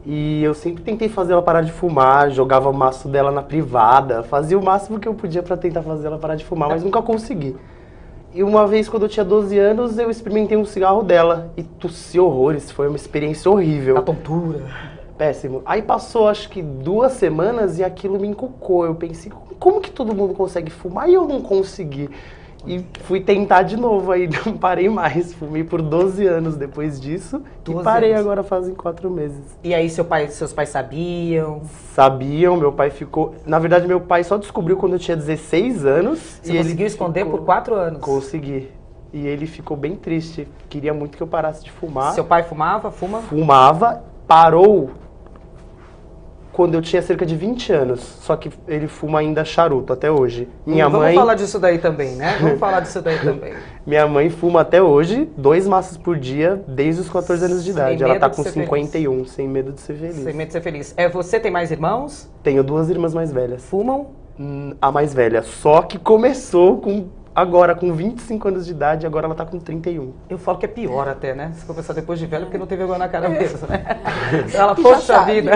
e eu sempre tentei fazer ela parar de fumar, jogava o maço dela na privada, fazia o máximo que eu podia para tentar fazer ela parar de fumar, mas nunca consegui. E uma vez, quando eu tinha 12 anos, eu experimentei um cigarro dela e tossi horrores, foi uma experiência horrível. A tontura. Péssimo. Aí passou, acho que 2 semanas e aquilo me encucou. Eu pensei, como que todo mundo consegue fumar e eu não consegui? E fui tentar de novo, aí não parei mais. Fumei por 12 anos depois disso e parei agora fazem 4 meses. E aí seus pais sabiam? Sabiam, meu pai ficou... Na verdade, meu pai só descobriu quando eu tinha 16 anos. Você conseguiu esconder por 4 anos? Consegui. E ele ficou bem triste. Queria muito que eu parasse de fumar. Seu pai fumava? Fumava, parou quando eu tinha cerca de 20 anos, só que ele fuma ainda charuto até hoje. Vamos falar disso daí também, né? Vamos falar disso daí também. Minha mãe fuma até hoje 2 maços por dia, desde os 14 anos de idade. Ela tá com 51, sem medo de ser feliz. Sem medo de ser feliz. Você tem mais irmãos? Tenho 2 irmãs mais velhas. Fumam? A mais velha, só que começou com agora com 25 anos de idade, agora ela tá com 31. Eu falo que é pior até, né? Se for pensar depois de velho, porque não tem vergonha na cara mesmo, né? Ela, poxa vida,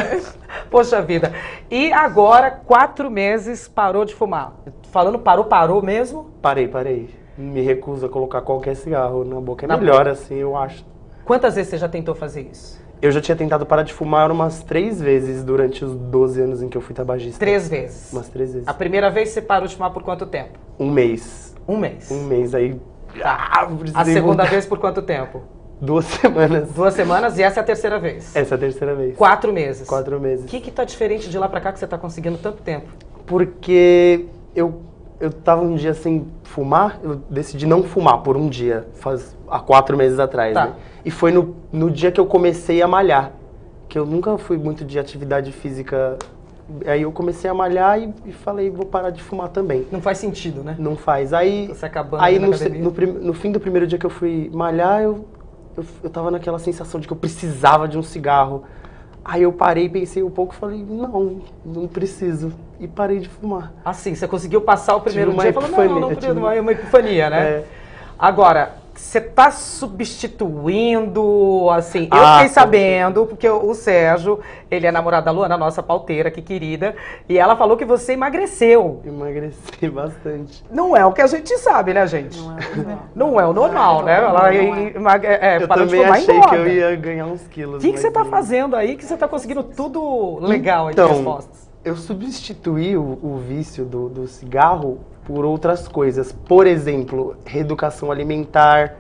poxa vida. E agora, 4 meses, parou de fumar. Falando parou mesmo? Parei. Me recuso a colocar qualquer cigarro na boca. É melhor assim, eu acho. Quantas vezes você já tentou fazer isso? Eu já tinha tentado parar de fumar umas 3 vezes durante os 12 anos em que eu fui tabagista. 3 vezes? Umas 3 vezes. A primeira vez você parou de fumar por quanto tempo? 1 mês. 1 mês? 1 mês, aí... A segunda vez por quanto tempo? 2 semanas. 2 semanas e essa é a terceira vez? Essa é a terceira vez. 4 meses? 4 meses. O que tá diferente de lá pra cá que você tá conseguindo tanto tempo? Porque eu tava um dia sem fumar, eu decidi não fumar por um dia, há 4 meses atrás, né? E foi no dia que eu comecei a malhar, que eu nunca fui muito de atividade física. Aí eu comecei a malhar e falei, vou parar de fumar também. Não faz sentido, né? Não faz. Aí no fim do primeiro dia que eu fui malhar, eu tava naquela sensação de que eu precisava de um cigarro. Aí eu parei, pensei um pouco e falei, não preciso. E parei de fumar. Assim, você conseguiu passar o primeiro dia e falou, não preciso, uma epifania, né? É. Agora, você tá substituindo, assim, eu fiquei sabendo, porque o Sérgio, ele é namorado da Luana, nossa pauteira, que querida, e ela falou que você emagreceu. Emagreci bastante. Não é o que a gente sabe, né, gente? Não é o normal, né? Ela eu também achei que eu ia ganhar uns quilos. O que você tá fazendo aí que você tá conseguindo tudo legal aí de respostas? Eu substituí o vício do cigarro por outras coisas. Por exemplo, reeducação alimentar,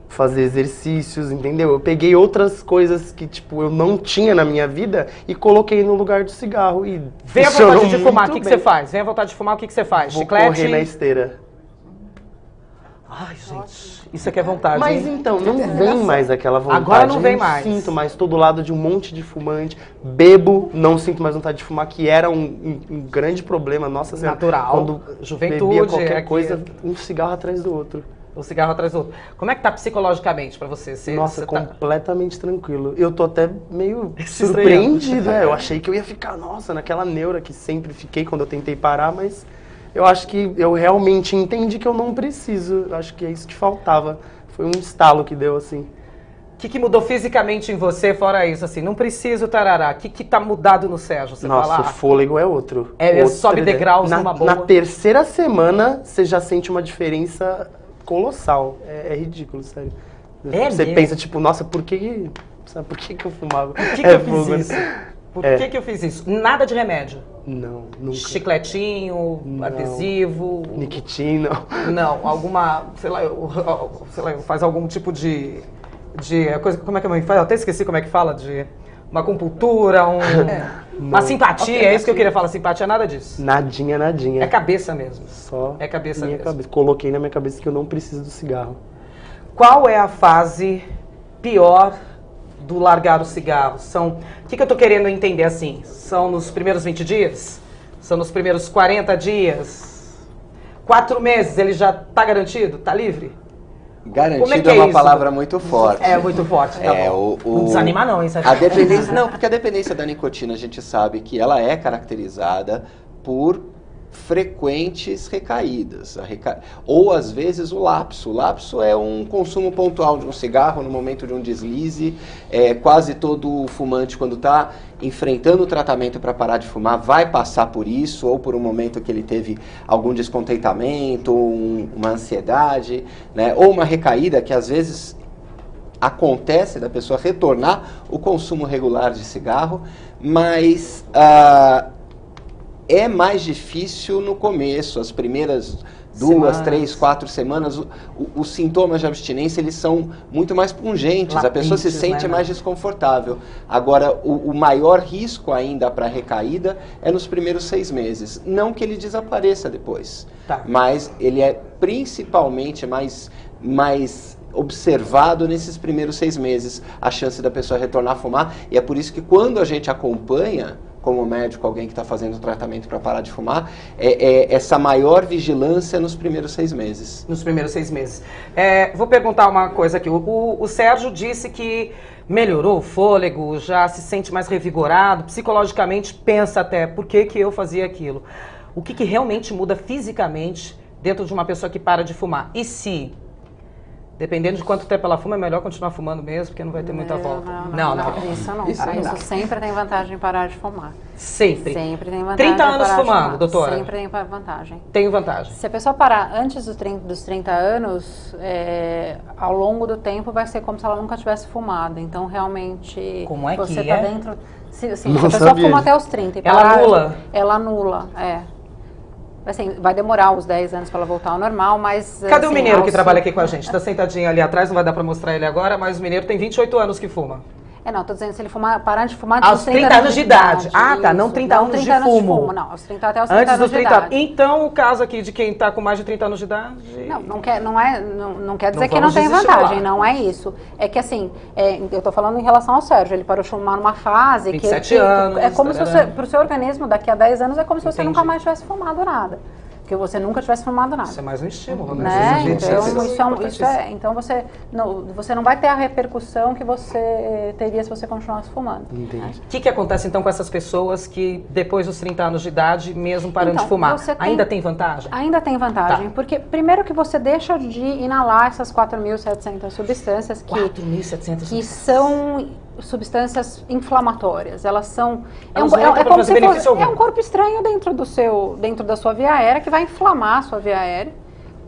fazer exercícios, entendeu? Eu peguei outras coisas que, tipo, eu não tinha na minha vida e coloquei no lugar do cigarro e vem a vontade de fumar, o que você faz? Vem a vontade de fumar, o que você faz? Vou Chiclete? Correr na esteira. Ai, gente, isso aqui é vontade, Mas hein? então, não vem mais aquela vontade. Agora não vem mais. Não sinto mais, tô do lado de um monte de fumante. Bebo, não sinto mais vontade de fumar, que era um grande problema. Nossa Senhora. Natural. Quando Juventude, bebia qualquer coisa, um cigarro atrás do outro. Um cigarro atrás do outro. Como é que tá psicologicamente pra você? Nossa, completamente tranquilo. Eu tô até meio surpreendido, Eu achei que eu ia ficar, naquela neura que sempre fiquei quando eu tentei parar, mas... Eu acho que eu realmente entendi que eu não preciso. Eu acho que é isso que faltava. Foi um estalo que deu, assim. O que mudou fisicamente em você, fora isso, assim? Não preciso, tarará. O que tá mudado no Sérgio? Você Nossa, o fôlego é outro. Sobe degraus numa boa. Na terceira semana, você já sente uma diferença colossal. É ridículo, sério. Você pensa, tipo, nossa, por que eu fumava? Por que eu fiz isso? Por que eu fiz isso? Nada de remédio? Não, nunca. Chicletinho, adesivo? Nicotina? Não, alguma, sei lá, faz algum tipo de coisa, como é que a mãe faz? Eu até esqueci como é que fala, de uma acupuntura, uma simpatia, é isso que eu queria falar, simpatia, nada disso. Nadinha. É cabeça mesmo. Só é cabeça minha mesmo. Cabeça. Coloquei na minha cabeça que eu não preciso do cigarro. Qual é a fase pior do largar o cigarro? O que eu tô querendo entender assim? São nos primeiros 20 dias? São nos primeiros 40 dias? 4 meses ele já tá garantido? Tá livre? Garantido é uma palavra muito forte. É muito forte, tá bom. Não desanima não, hein, Sérgio? A dependência, não, porque a dependência da nicotina a gente sabe que ela é caracterizada por frequentes recaídas, ou às vezes o lapso. O lapso é um consumo pontual de um cigarro no momento de um deslize. Quase todo fumante, quando está enfrentando o tratamento para parar de fumar, vai passar por isso, ou por um momento que ele teve algum descontentamento, uma ansiedade, né? Ou uma recaída que às vezes acontece da pessoa retornar o consumo regular de cigarro, mas é mais difícil no começo, as primeiras 2, 3, 4 semanas, os sintomas de abstinência eles são muito mais pungentes, latentes, a pessoa se sente mais desconfortável. Agora, o maior risco ainda para recaída é nos primeiros 6 meses. Não que ele desapareça depois, mas ele é principalmente mais observado nesses primeiros 6 meses, a chance da pessoa retornar a fumar, e é por isso que quando a gente acompanha como médico, alguém que está fazendo tratamento para parar de fumar, essa maior vigilância nos primeiros 6 meses. Nos primeiros 6 meses. Vou perguntar uma coisa aqui. O Sérgio disse que melhorou o fôlego, já se sente mais revigorado, psicologicamente pensa até, por que eu fazia aquilo? O que realmente muda fisicamente dentro de uma pessoa que para de fumar. E se, dependendo de quanto tempo ela fuma, é melhor continuar fumando mesmo, porque não vai ter muita volta. Não. Isso sempre tem vantagem em parar de fumar. Sempre? Sempre tem vantagem. 30 anos fumando, doutora? Sempre tem vantagem. Tem vantagem. Se a pessoa parar antes dos 30 anos, ao longo do tempo vai ser como se ela nunca tivesse fumado. Então, realmente, como é você que tá dentro... Se a pessoa fuma até os 30 e parar... Ela anula, Assim, vai demorar uns 10 anos para ela voltar ao normal, mas... Cadê o mineiro que trabalha aqui com a gente? Tá sentadinho ali atrás, não vai dar para mostrar ele agora, mas o mineiro tem 28 anos que fuma. Tô dizendo, se ele parar de fumar... Aos 30 anos de idade. Ah, tá, não 30 anos de fumo. Não, aos 30 até os 30 anos de idade. Então, o caso aqui de quem tá com mais de 30 anos de idade... Não quer dizer que não tem vantagem, não é isso. É que assim, eu tô falando em relação ao Sérgio, ele parou de fumar numa fase... 27 anos... É como se você, pro seu organismo, daqui a 10 anos, é como se você nunca mais tivesse fumado nada. Porque você nunca tivesse fumado nada. Isso é mais um estímulo, né? Então você não vai ter a repercussão que você teria se você continuasse fumando. Entendi. O que acontece então com essas pessoas que depois dos 30 anos de idade, mesmo parando de fumar, ainda tem vantagem? Ainda tem vantagem, porque primeiro que você deixa de inalar essas 4.700 substâncias que são substâncias inflamatórias. Elas são é como se fosse um corpo estranho dentro da sua via aérea que vai inflamar a sua via aérea.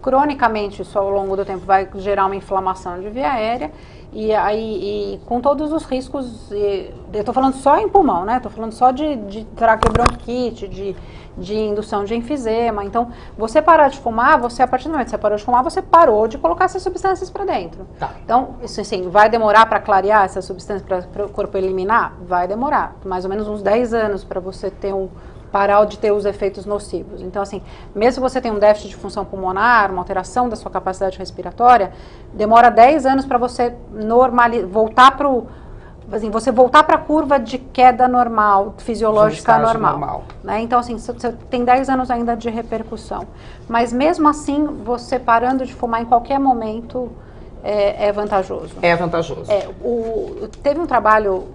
Cronicamente, isso ao longo do tempo vai gerar uma inflamação de via aérea e com todos os riscos. Eu estou falando só em pulmão, né? Estou falando só de traqueobronquite, de indução de enfisema. Então, você parar de fumar, a partir do momento que você parou de fumar, você parou de colocar essas substâncias para dentro. Então, isso assim, vai demorar para clarear essas substâncias para o corpo eliminar? Vai demorar. Mais ou menos uns 10 anos para você parar de ter os efeitos nocivos. Então, assim, mesmo que você tenha um déficit de função pulmonar, uma alteração da sua capacidade respiratória, demora 10 anos para você voltar para a curva de queda normal, fisiológica normal. Né? Então, assim, você tem 10 anos ainda de repercussão. Mas, mesmo assim, você parando de fumar em qualquer momento é vantajoso. É vantajoso. Teve um trabalho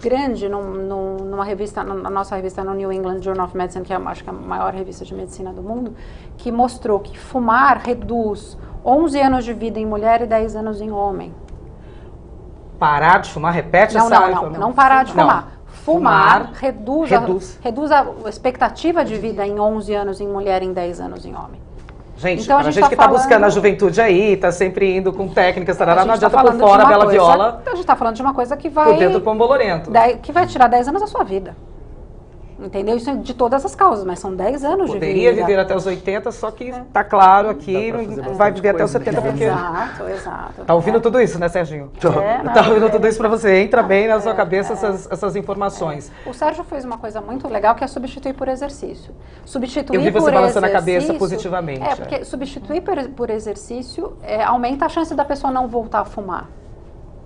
grande numa revista, na nossa revista no New England Journal of Medicine, que acho que é a maior revista de medicina do mundo, que mostrou que fumar reduz 11 anos de vida em mulher e 10 anos em homem. Parar de fumar? Repete essa... Não parar de fumar. Fumar reduz a expectativa de vida em 11 anos em mulher e em 10 anos em homem. Gente, então, a gente que está buscando a juventude aí, está sempre indo com técnicas, não adianta por fora a bela viola. A gente está falando de uma coisa que vai... Por dentro do pombolorento. Que vai tirar 10 anos da sua vida. Entendeu? Isso é de todas as causas, mas são 10 anos de vida. Poderia viver até os 80, só que está claro aqui, vai viver até os 70 porque... Exato. Tá ouvindo tudo isso, né, Serginho? Tá ouvindo tudo isso para você. Entra bem na sua cabeça essas informações. O Sérgio fez uma coisa muito legal, que é substituir por exercício. Eu vi você balançando a cabeça positivamente. Porque substituir por exercício aumenta a chance da pessoa não voltar a fumar.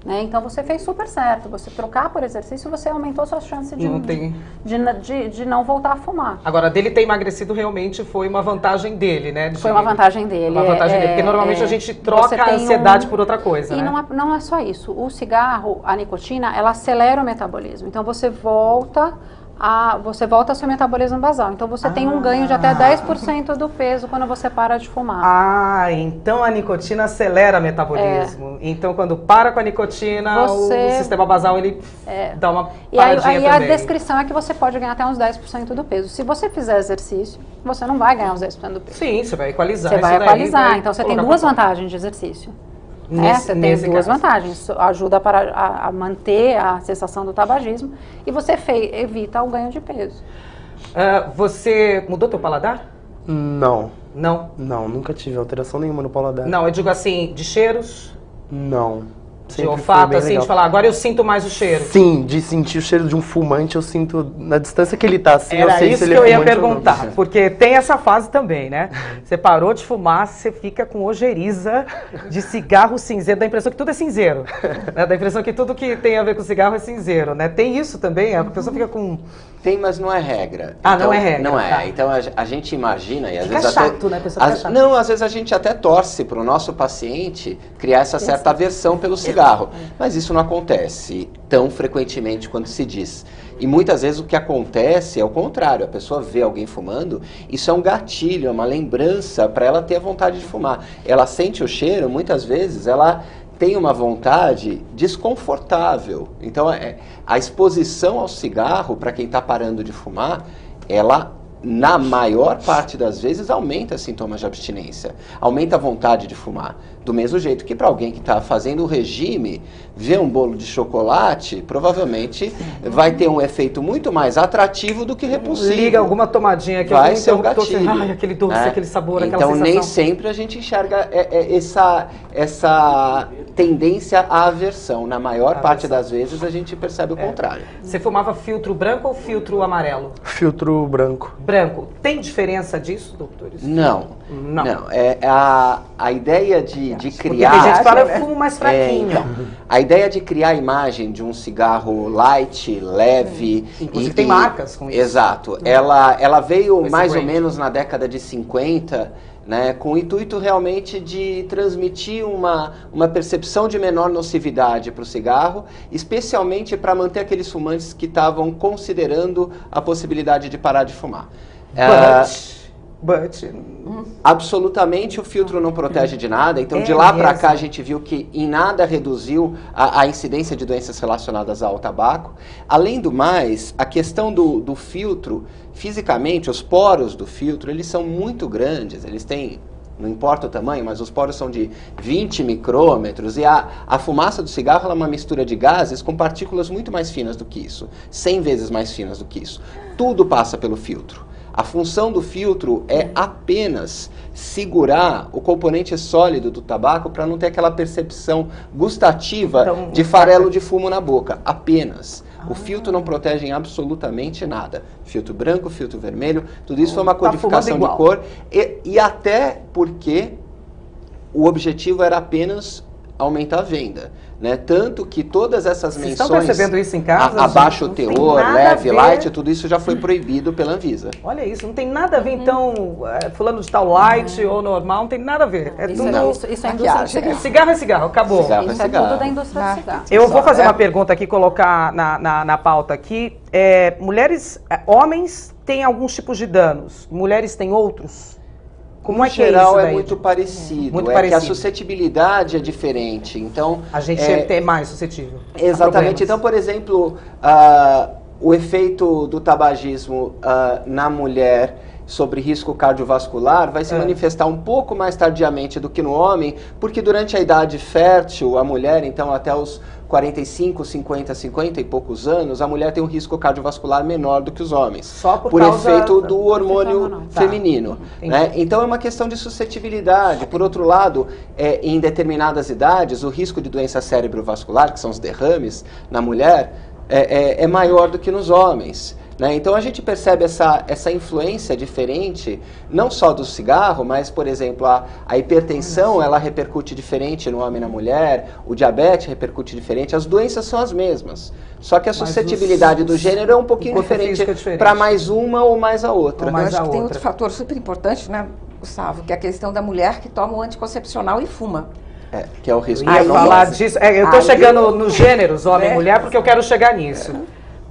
Né? Então você fez super certo. Você trocar por exercício, você aumentou sua chance de não voltar a fumar. Agora, dele ter emagrecido realmente foi uma vantagem dele, né? Foi uma vantagem dele. Porque normalmente a gente troca a ansiedade por outra coisa. E né? não é só isso. O cigarro, a nicotina, ela acelera o metabolismo. Então você volta ao seu metabolismo basal. Então você tem um ganho de até 10% do peso quando você para de fumar. Então a nicotina acelera o metabolismo. Então quando para com a nicotina, o sistema basal ele dá uma paradinha também. A descrição é que você pode ganhar até uns 10% do peso. Se você fizer exercício, você não vai ganhar uns 10% do peso. Sim, você vai equalizar. Você vai equalizar. Então você tem duas vantagens de exercício. Você tem duas vantagens. Ajuda a manter a cessação do tabagismo e você evita o ganho de peso. Você mudou teu paladar? Não. Não? Não, nunca tive alteração nenhuma no paladar. Não, eu digo assim, de cheiros? Não. De olfato, assim, de falar, agora eu sinto mais o cheiro. Sim, de sentir o cheiro de um fumante, eu sinto na distância que ele tá, assim, eu sei se ele é fumante. Era isso que eu ia perguntar, porque tem essa fase também, né? Você parou de fumar, você fica com ojeriza de cigarro cinzeiro, dá a impressão que tudo é cinzeiro. Né? Dá a impressão que tudo que tem a ver com cigarro é cinzeiro, né? Tem isso também, a pessoa fica com... Tem, mas não é regra. Não é regra. Não é. Tá. Então a gente imagina e às fica vezes chato, até... né? A pessoa fica chato. Não, às vezes a gente até torce para o nosso paciente criar essa certa aversão pelo cigarro. cigarro. Mas isso não acontece tão frequentemente quanto se diz. E muitas vezes o que acontece é o contrário, a pessoa vê alguém fumando, isso é um gatilho, é uma lembrança para ela ter a vontade de fumar. Ela sente o cheiro, muitas vezes ela tem uma vontade desconfortável. Então a exposição ao cigarro, para quem está parando de fumar, ela, na maior parte das vezes, aumenta sintomas de abstinência, aumenta a vontade de fumar. Do mesmo jeito que para alguém que está fazendo o regime, ver um bolo de chocolate, provavelmente vai ter um efeito muito mais atrativo do que repulsivo. Liga alguma tomadinha que vai ser um gatilho. Ai, aquele doce, aquele sabor, aquela então, sensação. nem sempre a gente enxerga essa tendência à aversão. Na maior parte das vezes a gente percebe o contrário. Você fumava filtro branco ou filtro amarelo? Filtro branco. Branco. Tem diferença disso, doutores? Não. A ideia de criar... Porque tem gente que fala, eu fumo mais fraquinho. Então, a ideia de criar a imagem de um cigarro light, leve... Inclusive tem marcas com isso. Exato. Ela veio mais ou menos na década de 50... né, com o intuito realmente de transmitir uma percepção de menor nocividade para o cigarro, especialmente para manter aqueles fumantes que estavam considerando a possibilidade de parar de fumar. Absolutamente o filtro não protege de nada, então de lá para cá a gente viu que em nada reduziu a incidência de doenças relacionadas ao tabaco. Além do mais, a questão do filtro, fisicamente, os poros do filtro, eles são muito grandes, eles têm, não importa o tamanho, mas os poros são de 20 micrômetros e a fumaça do cigarro é uma mistura de gases com partículas muito mais finas do que isso, 100 vezes mais finas do que isso. Tudo passa pelo filtro. A função do filtro é apenas segurar o componente sólido do tabaco para não ter aquela percepção gustativa de farelo de fumo na boca. Apenas. O filtro não protege em absolutamente nada. Filtro branco, filtro vermelho, tudo isso foi uma codificação de cor. E até porque o objetivo era apenas aumentar a venda. Né? Tanto que todas essas menções... Vocês estão percebendo isso em casa? Abaixo o teor, leve, light, tudo isso já foi proibido pela Anvisa. Olha isso, não tem nada a ver, então, fulano de tal light ou normal, não tem nada a ver. É isso, tudo... Isso é indústria do cigarro. Cigarro é cigarro, acabou. Cigarro isso é cigarro. Tudo da indústria do cigarro. Eu vou fazer uma pergunta aqui, colocar na pauta aqui. Homens têm alguns tipos de danos, mulheres têm outros? Como no é que geral é isso daí? muito parecido, muito parecido. Que a suscetibilidade é diferente, então... A gente é mais suscetível. Exatamente, então, por exemplo, o efeito do tabagismo na mulher sobre risco cardiovascular vai se manifestar um pouco mais tardiamente do que no homem, porque durante a idade fértil, a mulher, então até os 45, 50 e poucos anos, a mulher tem um risco cardiovascular menor do que os homens. Só por efeito do hormônio feminino. Né? Então é uma questão de suscetibilidade. Por outro lado, em determinadas idades, o risco de doença cerebrovascular, que são os derrames, na mulher, é maior do que nos homens. Né? Então a gente percebe essa influência diferente, não só do cigarro, mas, por exemplo, a hipertensão, ela repercute diferente no homem e na mulher, o diabetes repercute diferente, as doenças são as mesmas. Só que a suscetibilidade do gênero é um pouquinho diferente para mais uma ou mais a outra. Eu acho que tem outro fator super importante, né, Gustavo, que é a questão da mulher que toma o anticoncepcional e fuma. Que é o risco. Eu ia falar disso. Eu estou chegando nos gêneros, homem e mulher, porque eu quero chegar nisso.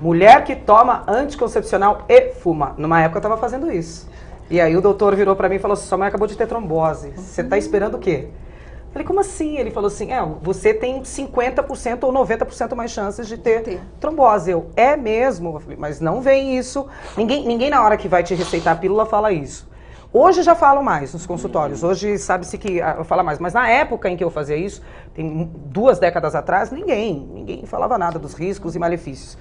Mulher que toma anticoncepcional e fuma. Numa época eu estava fazendo isso. E aí o doutor virou para mim e falou assim, sua mãe acabou de ter trombose. Você está esperando o quê? Eu falei, como assim? Ele falou assim, você tem 50% ou 90% mais chances de ter trombose. É mesmo? Eu falei, mas não vem isso. Ninguém na hora que vai te receitar a pílula fala isso. Hoje já falam mais nos consultórios, hoje sabe-se que fala mais, mas na época em que eu fazia isso, tem 2 décadas atrás, ninguém falava nada dos riscos e malefícios.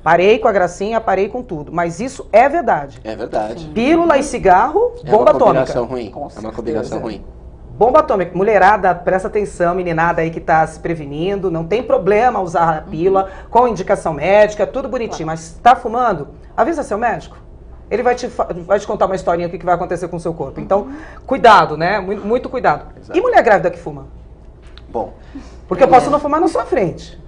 Parei com a gracinha, parei com tudo, mas isso é verdade. É verdade. Pílula e cigarro, bomba atômica. É uma combinação ruim. Bomba atômica. Mulherada, presta atenção, meninada aí que está se prevenindo, não tem problema usar a pílula, com indicação médica, tudo bonitinho, mas está fumando? Avisa seu médico. Ele vai te contar uma historinha do que vai acontecer com o seu corpo. Então, cuidado, né? Muito cuidado. Exato. E mulher grávida que fuma? Bom. Porque eu posso não fumar na sua frente.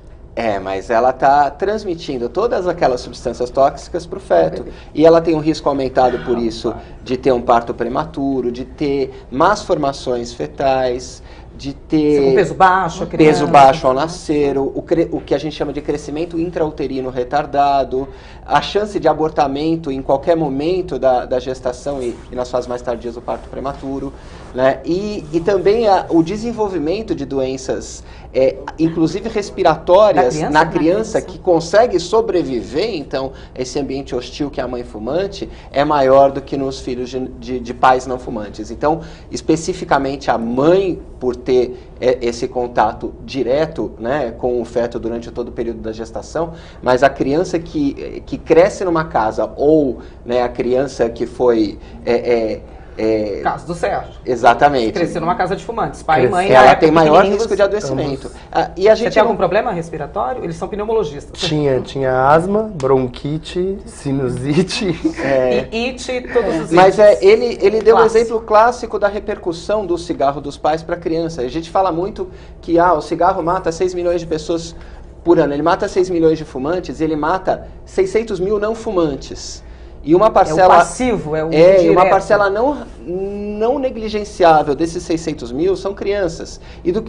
Mas ela está transmitindo todas aquelas substâncias tóxicas para o feto. E ela tem um risco aumentado por isso de ter um parto prematuro, de ter más formações fetais, de ter com peso baixo, a criança. Peso baixo ao nascer, o que a gente chama de crescimento intrauterino retardado, a chance de abortamento em qualquer momento da gestação e nas fases mais tardias o parto prematuro, né? E também o desenvolvimento de doenças, inclusive respiratórias, na criança que consegue sobreviver, então, esse ambiente hostil que é a mãe fumante, é maior do que nos filhos de pais não fumantes. Então, especificamente a mãe, por ter esse contato direto, né, com o feto durante todo o período da gestação, mas a criança que cresce numa casa, ou, né, a criança que foi... Caso do Sérgio. Exatamente. Cresceu numa casa de fumantes. Pai e mãe... Ela tem maior risco de adoecimento. E a gente tem algum problema respiratório? Eles são pneumologistas. Tinha asma, bronquite, sinusite. E it, todos os Mas ele deu um exemplo clássico da repercussão do cigarro dos pais para a criança. A gente fala muito que o cigarro mata 6 milhões de pessoas por ano. Ele mata 6 milhões de fumantes e ele mata 600 mil não fumantes. E uma parcela, o passivo, o indireto. Uma parcela não negligenciável desses 600 mil são crianças.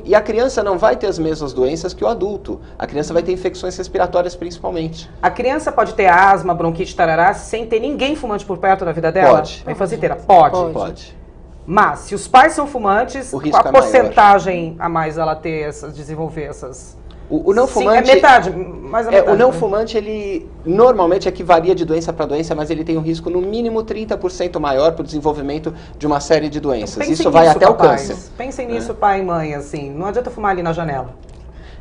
E a criança não vai ter as mesmas doenças que o adulto. A criança vai ter infecções respiratórias principalmente. A criança pode ter asma, bronquite, tarará, sem ter ninguém fumante por perto na vida dela? Pode. A infância inteira? Pode. Mas, se os pais são fumantes, qual a porcentagem a mais ela ter, desenvolver essas... O não fumante... Sim, é metade, mais a metade. O não fumante, ele normalmente que varia de doença para doença, mas ele tem um risco no mínimo 30% maior para o desenvolvimento de uma série de doenças. Então, isso vai até o câncer. Pensem nisso, pai e mãe, assim. Não adianta fumar ali na janela.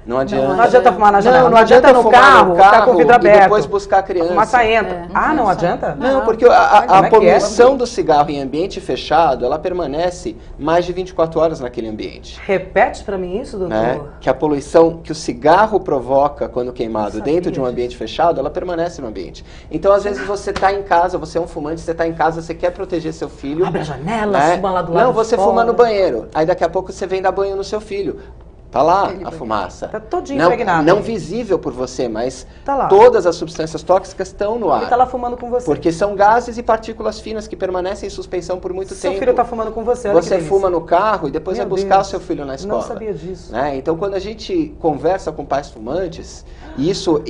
Não adianta. Não adianta fumar na janela. Não adianta no carro, tá com o vidro aberto. E depois buscar a criança. A fumaça entra. Não adianta? Não, porque a poluição do cigarro em ambiente fechado, ela permanece mais de 24 horas naquele ambiente. Repete pra mim isso, doutor. Né? Que a poluição que o cigarro provoca quando queimado dentro de um ambiente fechado, ela permanece no ambiente. Então, às vezes, você está em casa, você é um fumante, você está em casa, você quer proteger seu filho. Abre a janela, fuma lá do lado. Não, você fuma no banheiro. Aí, daqui a pouco, você vem dar banho no seu filho. Tá lá a fumaça. Tá todinho impregnado. Não visível por você, mas todas as substâncias tóxicas estão no ar. Ele tá lá fumando com você. Porque são gases e partículas finas que permanecem em suspensão por muito tempo. Seu filho tá fumando com você. Você fuma no carro e depois vai buscar o seu filho na escola. Não sabia disso. Né? Então, quando a gente conversa com pais fumantes, isso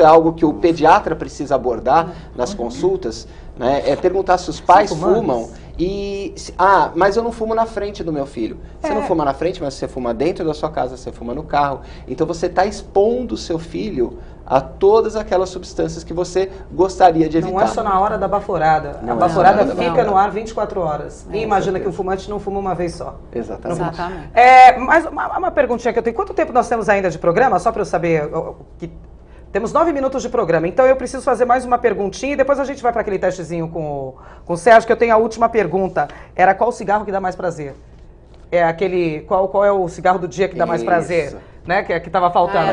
é algo que o pediatra precisa abordar nas consultas, né? É perguntar se os pais fumam. Mas eu não fumo na frente do meu filho. Você não fuma na frente, mas você fuma dentro da sua casa, você fuma no carro. Então você está expondo o seu filho a todas aquelas substâncias que você gostaria de evitar. Não é só na hora da baforada. A baforada fica no ar 24 horas. E imagina que o fumante não fuma uma vez só. Exatamente. Mas uma perguntinha que eu tenho. Quanto tempo nós temos ainda de programa? Só para eu saber... Temos 9 minutos de programa, então eu preciso fazer mais uma perguntinha e depois a gente vai para aquele testezinho com o Sérgio, que eu tenho a última pergunta. Era qual o cigarro que dá mais prazer? É aquele... Qual é o cigarro do dia que dá mais prazer? Né? Que estava faltando.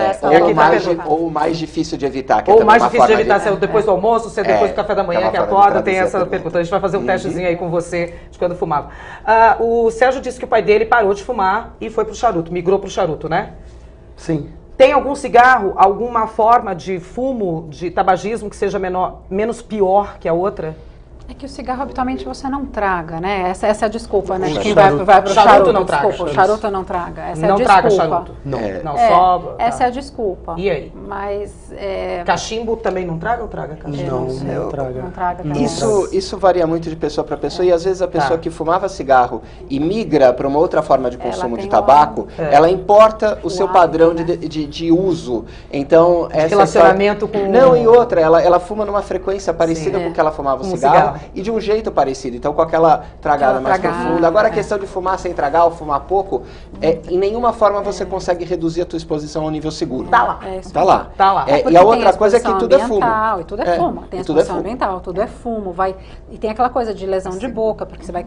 Ou o mais difícil de evitar. Ou o mais difícil de evitar, se é depois do almoço, se é depois do café da manhã, que acorda, tem essa pergunta. A gente vai fazer um testezinho aí com você de quando fumava. O Sérgio disse que o pai dele parou de fumar e foi pro charuto, migrou pro charuto, né? Sim. Tem algum cigarro, alguma forma de fumo, de tabagismo que seja menos pior que a outra? É que o cigarro habitualmente você não traga, né? Essa é a desculpa, né? Quem vai pro charuto não traga. Desculpa, o charuto não traga. Essa é a não desculpa. Traga charuto. Não sobra. Essa é a desculpa. E aí? Mas cachimbo também não traga ou traga cachimbo? Não traga. Não traga também. Isso varia muito de pessoa para pessoa e às vezes a pessoa que fumava cigarro e migra para uma outra forma de consumo de tabaco, ela importa o seu padrão de uso. Então, essa relacionamento com... Não, e outra, ela fuma numa frequência parecida com que ela fumava o cigarro e de um jeito parecido, então com aquela tragada mais profunda. Agora a questão de fumar sem tragar ou fumar pouco, em nenhuma forma você consegue reduzir a tua exposição ao nível seguro. Tá lá. Tá lá. E a outra coisa é que tudo é fumo. E tudo é fumo. Tem a exposição ambiental, tudo é fumo. E tem aquela coisa de lesão de boca, porque você vai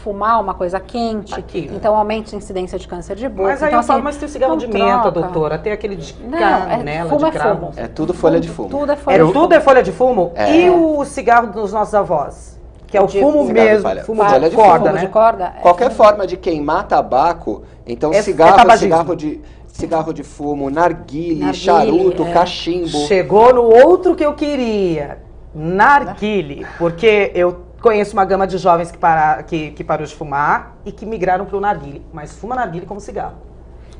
fumar uma coisa quente, então aumenta a incidência de câncer de boca. Mas aí então, eu falo, mas tem o cigarro de menta, doutora, tem aquele de canela, de cravo. É tudo folha de fumo. Tudo é folha de fumo. Tudo é folha de fumo? E o cigarro dos nossos avós? Que é o fumo mesmo, fumo de corda, né? Qualquer forma de queimar tabaco, então cigarro de fumo, narguile, charuto, cachimbo. Chegou no outro que eu queria, narguile, porque eu Conheço uma gama de jovens que parou de fumar e que migraram para o narguilé, mas fuma narguilé como cigarro.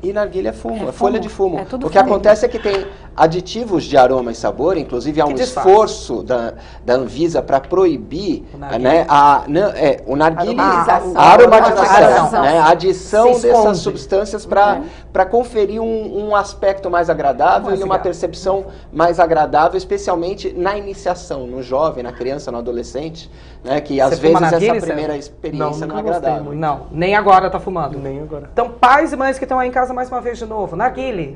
E narguilé é fumo, é folha de fumo. tudo O que acontece é que tem aditivos de aroma e sabor, inclusive há um esforço da Anvisa para proibir o narguilé, a aromatização, né, a adição dessas substâncias para conferir um aspecto mais agradável e uma percepção mais agradável, especialmente na iniciação, no jovem, na criança, no adolescente, né, que às vezes essa primeira experiência não é agradável. Não, nem agora tá fumando. Nem agora. Então, pais e mães que estão aí em casa mais uma vez de novo, narguilé.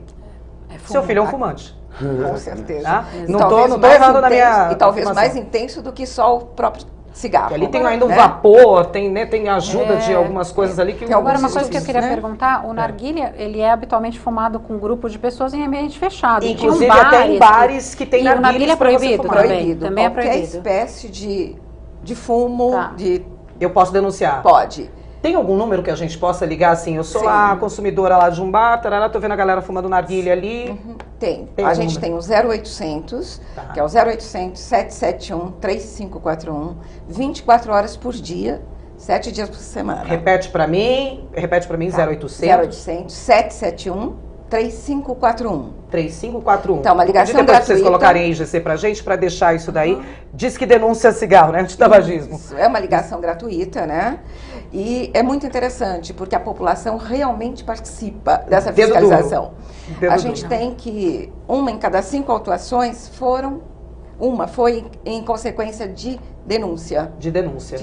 Seu filho é um fumante. Com certeza. Tá? E Não talvez tô errando na minha E talvez afirmação. mais intenso do que só o próprio cigarro. Porque ali tem ainda um vapor, tem ajuda de algumas coisas ali que... Agora, uma coisa que eu queria perguntar, o narguilé, ele é habitualmente fumado com grupos de pessoas em ambiente fechado. Inclusive até em bares que tem narguilé. E o narguilé é proibido também? Também é Qualquer proibido. espécie de fumo, Eu posso denunciar? Pode. Tem algum número que a gente possa ligar assim? Eu sou a consumidora lá de um bar, tô vendo a galera fumando narguilé ali. Tem. A gente tem o 0800, que é o 0800 771 3541, 24 horas por dia, 7 dias por semana. Repete pra mim, 0800. 0800 771 3541. 3541. Então, uma ligação depois gratuita. Vocês colocarem IGC pra gente, pra deixar isso daí. Diz que denúncia cigarro, né? Antitabagismo. Isso, é uma ligação gratuita, né? E é muito interessante, porque a população realmente participa dessa fiscalização. A gente tem que, 1 em cada 5 autuações foi em consequência de denúncia. De denúncia.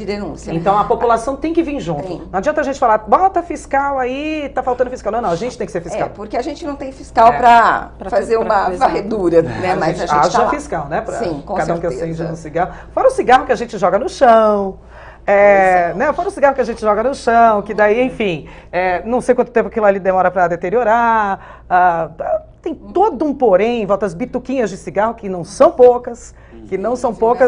Então, a população tem que vir junto. Não adianta a gente falar, bota fiscal aí, tá faltando fiscal. Não, a gente tem que ser fiscal. Porque a gente não tem fiscal para fazer uma varredura, né? Mas a gente haja tá lá. fiscal, né? Pra Sim, com cada um que certeza. acende um cigarro. Fora o cigarro que a gente joga no chão. Né? Fora o cigarro que a gente joga no chão, que daí, enfim, não sei quanto tempo aquilo ali demora para deteriorar. Tem todo um porém, volta as bituquinhas de cigarro, que não são poucas,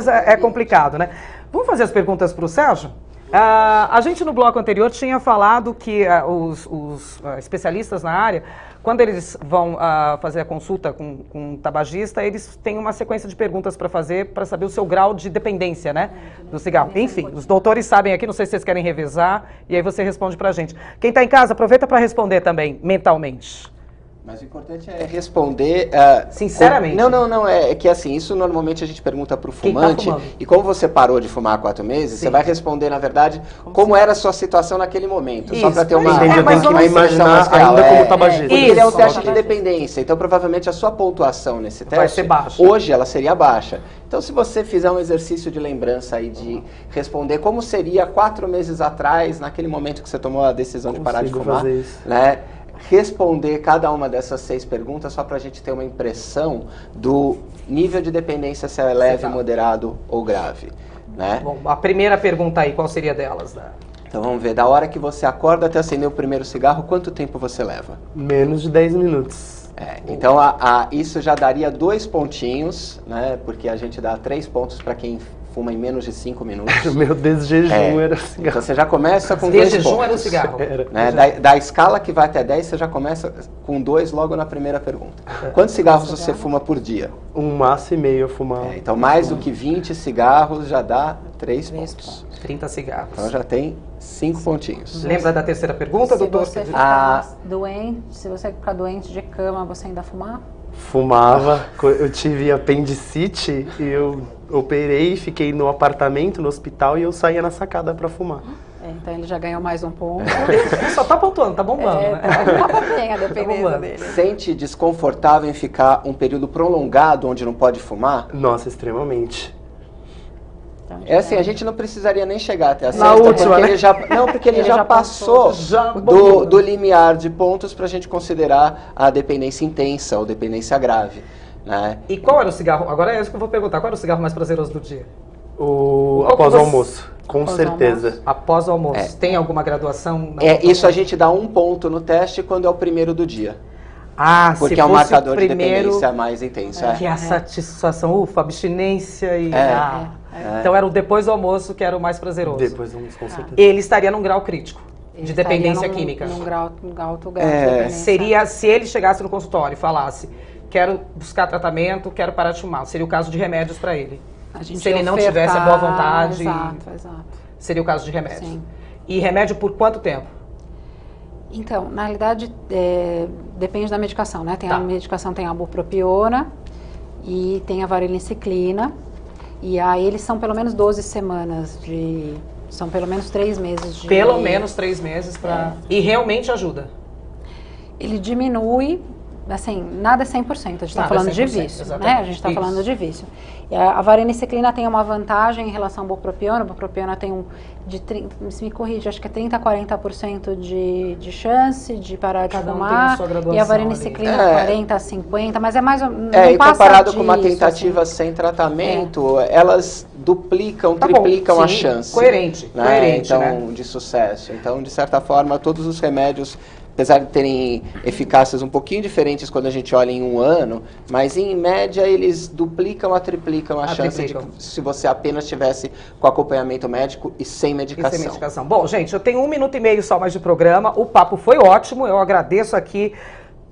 é complicado, né? Vamos fazer as perguntas para o Sérgio? A gente no bloco anterior tinha falado que os especialistas na área, quando eles vão fazer a consulta com um tabagista, eles têm uma sequência de perguntas para fazer, para saber o seu grau de dependência, né, do cigarro. Enfim, os doutores sabem aqui, não sei se vocês querem revezar, e aí você responde para a gente. Quem está em casa, aproveita para responder também, mentalmente. Mas o importante é responder... sinceramente. Não, é que assim, isso normalmente a gente pergunta para o fumante, e como você parou de fumar há 4 meses, você vai responder, na verdade, como era a sua situação naquele momento. Isso. Só para ter uma imaginar ainda como tabagista. Ele é um teste de dependência, então provavelmente a sua pontuação nesse teste, vai ser baixa. Hoje ela seria baixa. Então se você fizer um exercício de lembrança aí, de responder como seria 4 meses atrás, naquele momento que você tomou a decisão de parar de fumar, né? Responder cada uma dessas 6 perguntas só para a gente ter uma impressão do nível de dependência, se é leve, moderado ou grave, né? Bom, a primeira pergunta aí, qual seria delas? Né? Então vamos ver, da hora que você acorda até acender o primeiro cigarro, quanto tempo você leva? Menos de 10 minutos. Então isso já daria 2 pontinhos, né? Porque a gente dá 3 pontos para quem fuma em menos de 5 minutos. O meu desjejum era o cigarro. Então você já começa com 2 pontos. Desjejum era o cigarro. Né? Da escala que vai até 10, você já começa com 2 logo na primeira pergunta. Quantos cigarros você fuma por dia? 1,5 maço eu fumava. Então mais do que 20 cigarros já dá 3 pontos. 30 cigarros. Então já tem 5 pontinhos. Lembra da terceira pergunta, doutor? Se você ficar doente, se você ficar doente de cama, você ainda fumar? Fumava. Eu tive apendicite e eu operei, fiquei no apartamento, no hospital, e eu saía na sacada para fumar. Então ele já ganhou mais um ponto. Só tá pontuando, tá bombando, né? Tá bem a dependência dele. Sente desconfortável em ficar um período prolongado onde não pode fumar? Nossa, extremamente. É assim, a gente não precisaria nem chegar até a Na sexta, última, porque ele já passou do limiar de pontos para a gente considerar a dependência intensa ou dependência grave, né? E qual era o cigarro? Agora é isso que eu vou perguntar. Qual era o cigarro mais prazeroso do dia? Após o almoço, com certeza. Após o almoço. Tem alguma graduação? Isso a gente dá 1 ponto no teste quando é o primeiro do dia. Porque é um marcador de dependência mais intenso. Que é a satisfação, abstinência e... Então era o depois do almoço que era o mais prazeroso. Depois do almoço, com certeza. Ele estaria num grau crítico de dependência química. Num alto grau de dependência. Seria, se ele chegasse no consultório e falasse, quero buscar tratamento, quero parar de fumar, seria o caso de remédios para ele. Se ele não tivesse a boa vontade, exato. seria o caso de remédio. Sim. E remédio por quanto tempo? Então, na realidade, depende da medicação, né? A medicação tem a bupropiona e tem a variliciclina. E aí eles são pelo menos 12 semanas são pelo menos 3 meses de... Pelo menos 3 meses para... E realmente ajuda? Ele diminui, assim, nada é 100%, a gente está falando de vício, né? A gente está falando de vício. E a variniciclina tem uma vantagem em relação ao bupropiona. A bupropiona tem me corrige, acho que é 30% a 40% de chance de parar de fumar. E a variniciclina 40% a 50%, mas é mais ou menos. E comparado com uma tentativa sem tratamento, elas duplicam, triplicam a chance. Coerente, então, né? De sucesso. Então, de certa forma, todos os remédios, apesar de terem eficácias um pouquinho diferentes quando a gente olha em um ano, mas em média eles duplicam a triplicam a chance de se você apenas tivesse com acompanhamento médico e sem medicação. Bom, gente, eu tenho 1 minuto e meio só mais de programa, o papo foi ótimo, eu agradeço aqui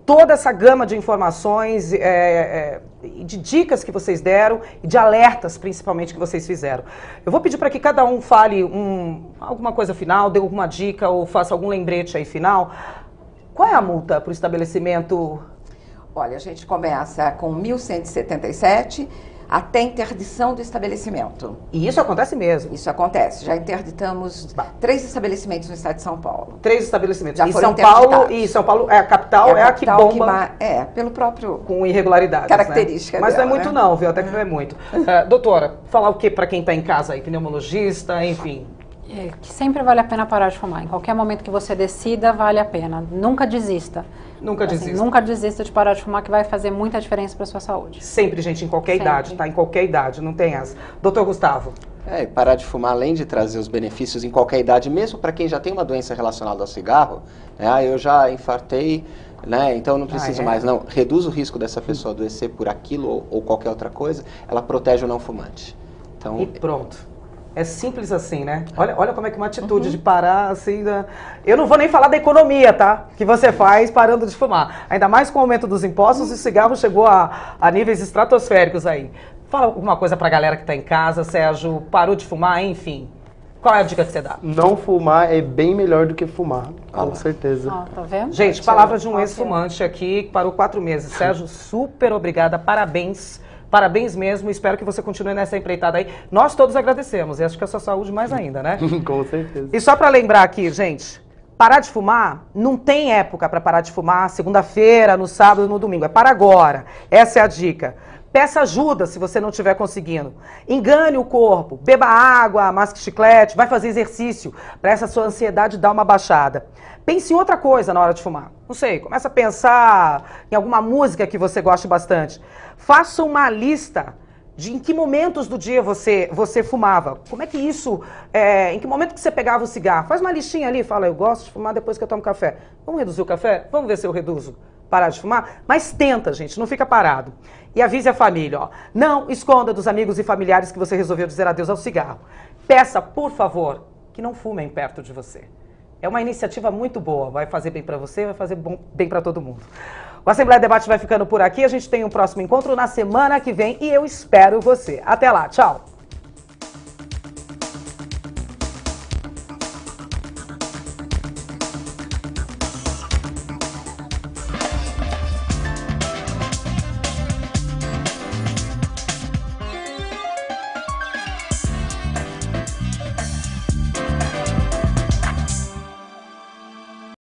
toda essa gama de informações e de dicas que vocês deram e de alertas, principalmente, que vocês fizeram. Eu vou pedir para que cada um fale alguma coisa final, dê alguma dica ou faça algum lembrete aí final. Qual é a multa para o estabelecimento? Olha, a gente começa com 1.177 até interdição do estabelecimento. E isso acontece mesmo? Isso acontece. Já interditamos 3 estabelecimentos no estado de São Paulo. 3 estabelecimentos. Já foram São Paulo é a capital, é a que bomba. Pelo próprio... Com irregularidades, característica, né? Mas dela, não é muito não, viu? Até que não é muito. Doutora, falar o que para quem está em casa aí? Pneumologista, enfim... Que sempre vale a pena parar de fumar. Em qualquer momento que você decida, vale a pena. Nunca desista. Nunca desista. Nunca desista de parar de fumar, que vai fazer muita diferença para sua saúde. Sempre, gente, em qualquer idade, tá? Em qualquer idade, não tem essa. Doutor Gustavo. Parar de fumar, além de trazer os benefícios em qualquer idade, mesmo para quem já tem uma doença relacionada ao cigarro, eu já infartei, né? Então não preciso mais, não. Reduz o risco dessa pessoa adoecer por aquilo ou qualquer outra coisa, ela protege o não fumante. Então, e pronto. É simples assim, né? Olha como é que uma atitude de parar, assim... Eu não vou nem falar da economia, tá? Que você faz parando de fumar. Ainda mais com o aumento dos impostos, o cigarro chegou a níveis estratosféricos aí. Fala alguma coisa pra galera que tá em casa, Sérgio. Parou de fumar, enfim. Qual é a dica que você dá? Não fumar é bem melhor do que fumar, com certeza. Tá vendo? Gente, palavras de um ex-fumante aqui, que parou 4 meses. Sérgio, super obrigada, parabéns. Parabéns mesmo, espero que você continue nessa empreitada aí. Nós todos agradecemos, e acho que a sua saúde mais ainda, né? Com certeza. E só para lembrar aqui, gente, parar de fumar, não tem época para parar de fumar, segunda-feira, no sábado, no domingo, é para agora. Essa é a dica. Peça ajuda se você não estiver conseguindo. Engane o corpo, beba água, masque chiclete, vai fazer exercício, para essa sua ansiedade dar uma baixada. Pense em outra coisa na hora de fumar. Não sei, começa a pensar em alguma música que você goste bastante. Faça uma lista de em que momentos do dia você fumava. Como é que isso... em que momento que você pegava o cigarro? Faz uma listinha ali e fala, eu gosto de fumar depois que eu tomo café. Vamos reduzir o café? Vamos ver se eu reduzo. Parar de fumar? Mas tenta, gente, não fica parado. E avise a família, ó. Não esconda dos amigos e familiares que você resolveu dizer adeus ao cigarro. Peça, por favor, que não fumem perto de você. É uma iniciativa muito boa, vai fazer bem para você, vai fazer bem para todo mundo. O Assembleia Debate vai ficando por aqui, a gente tem um próximo encontro na semana que vem e eu espero você. Até lá, tchau!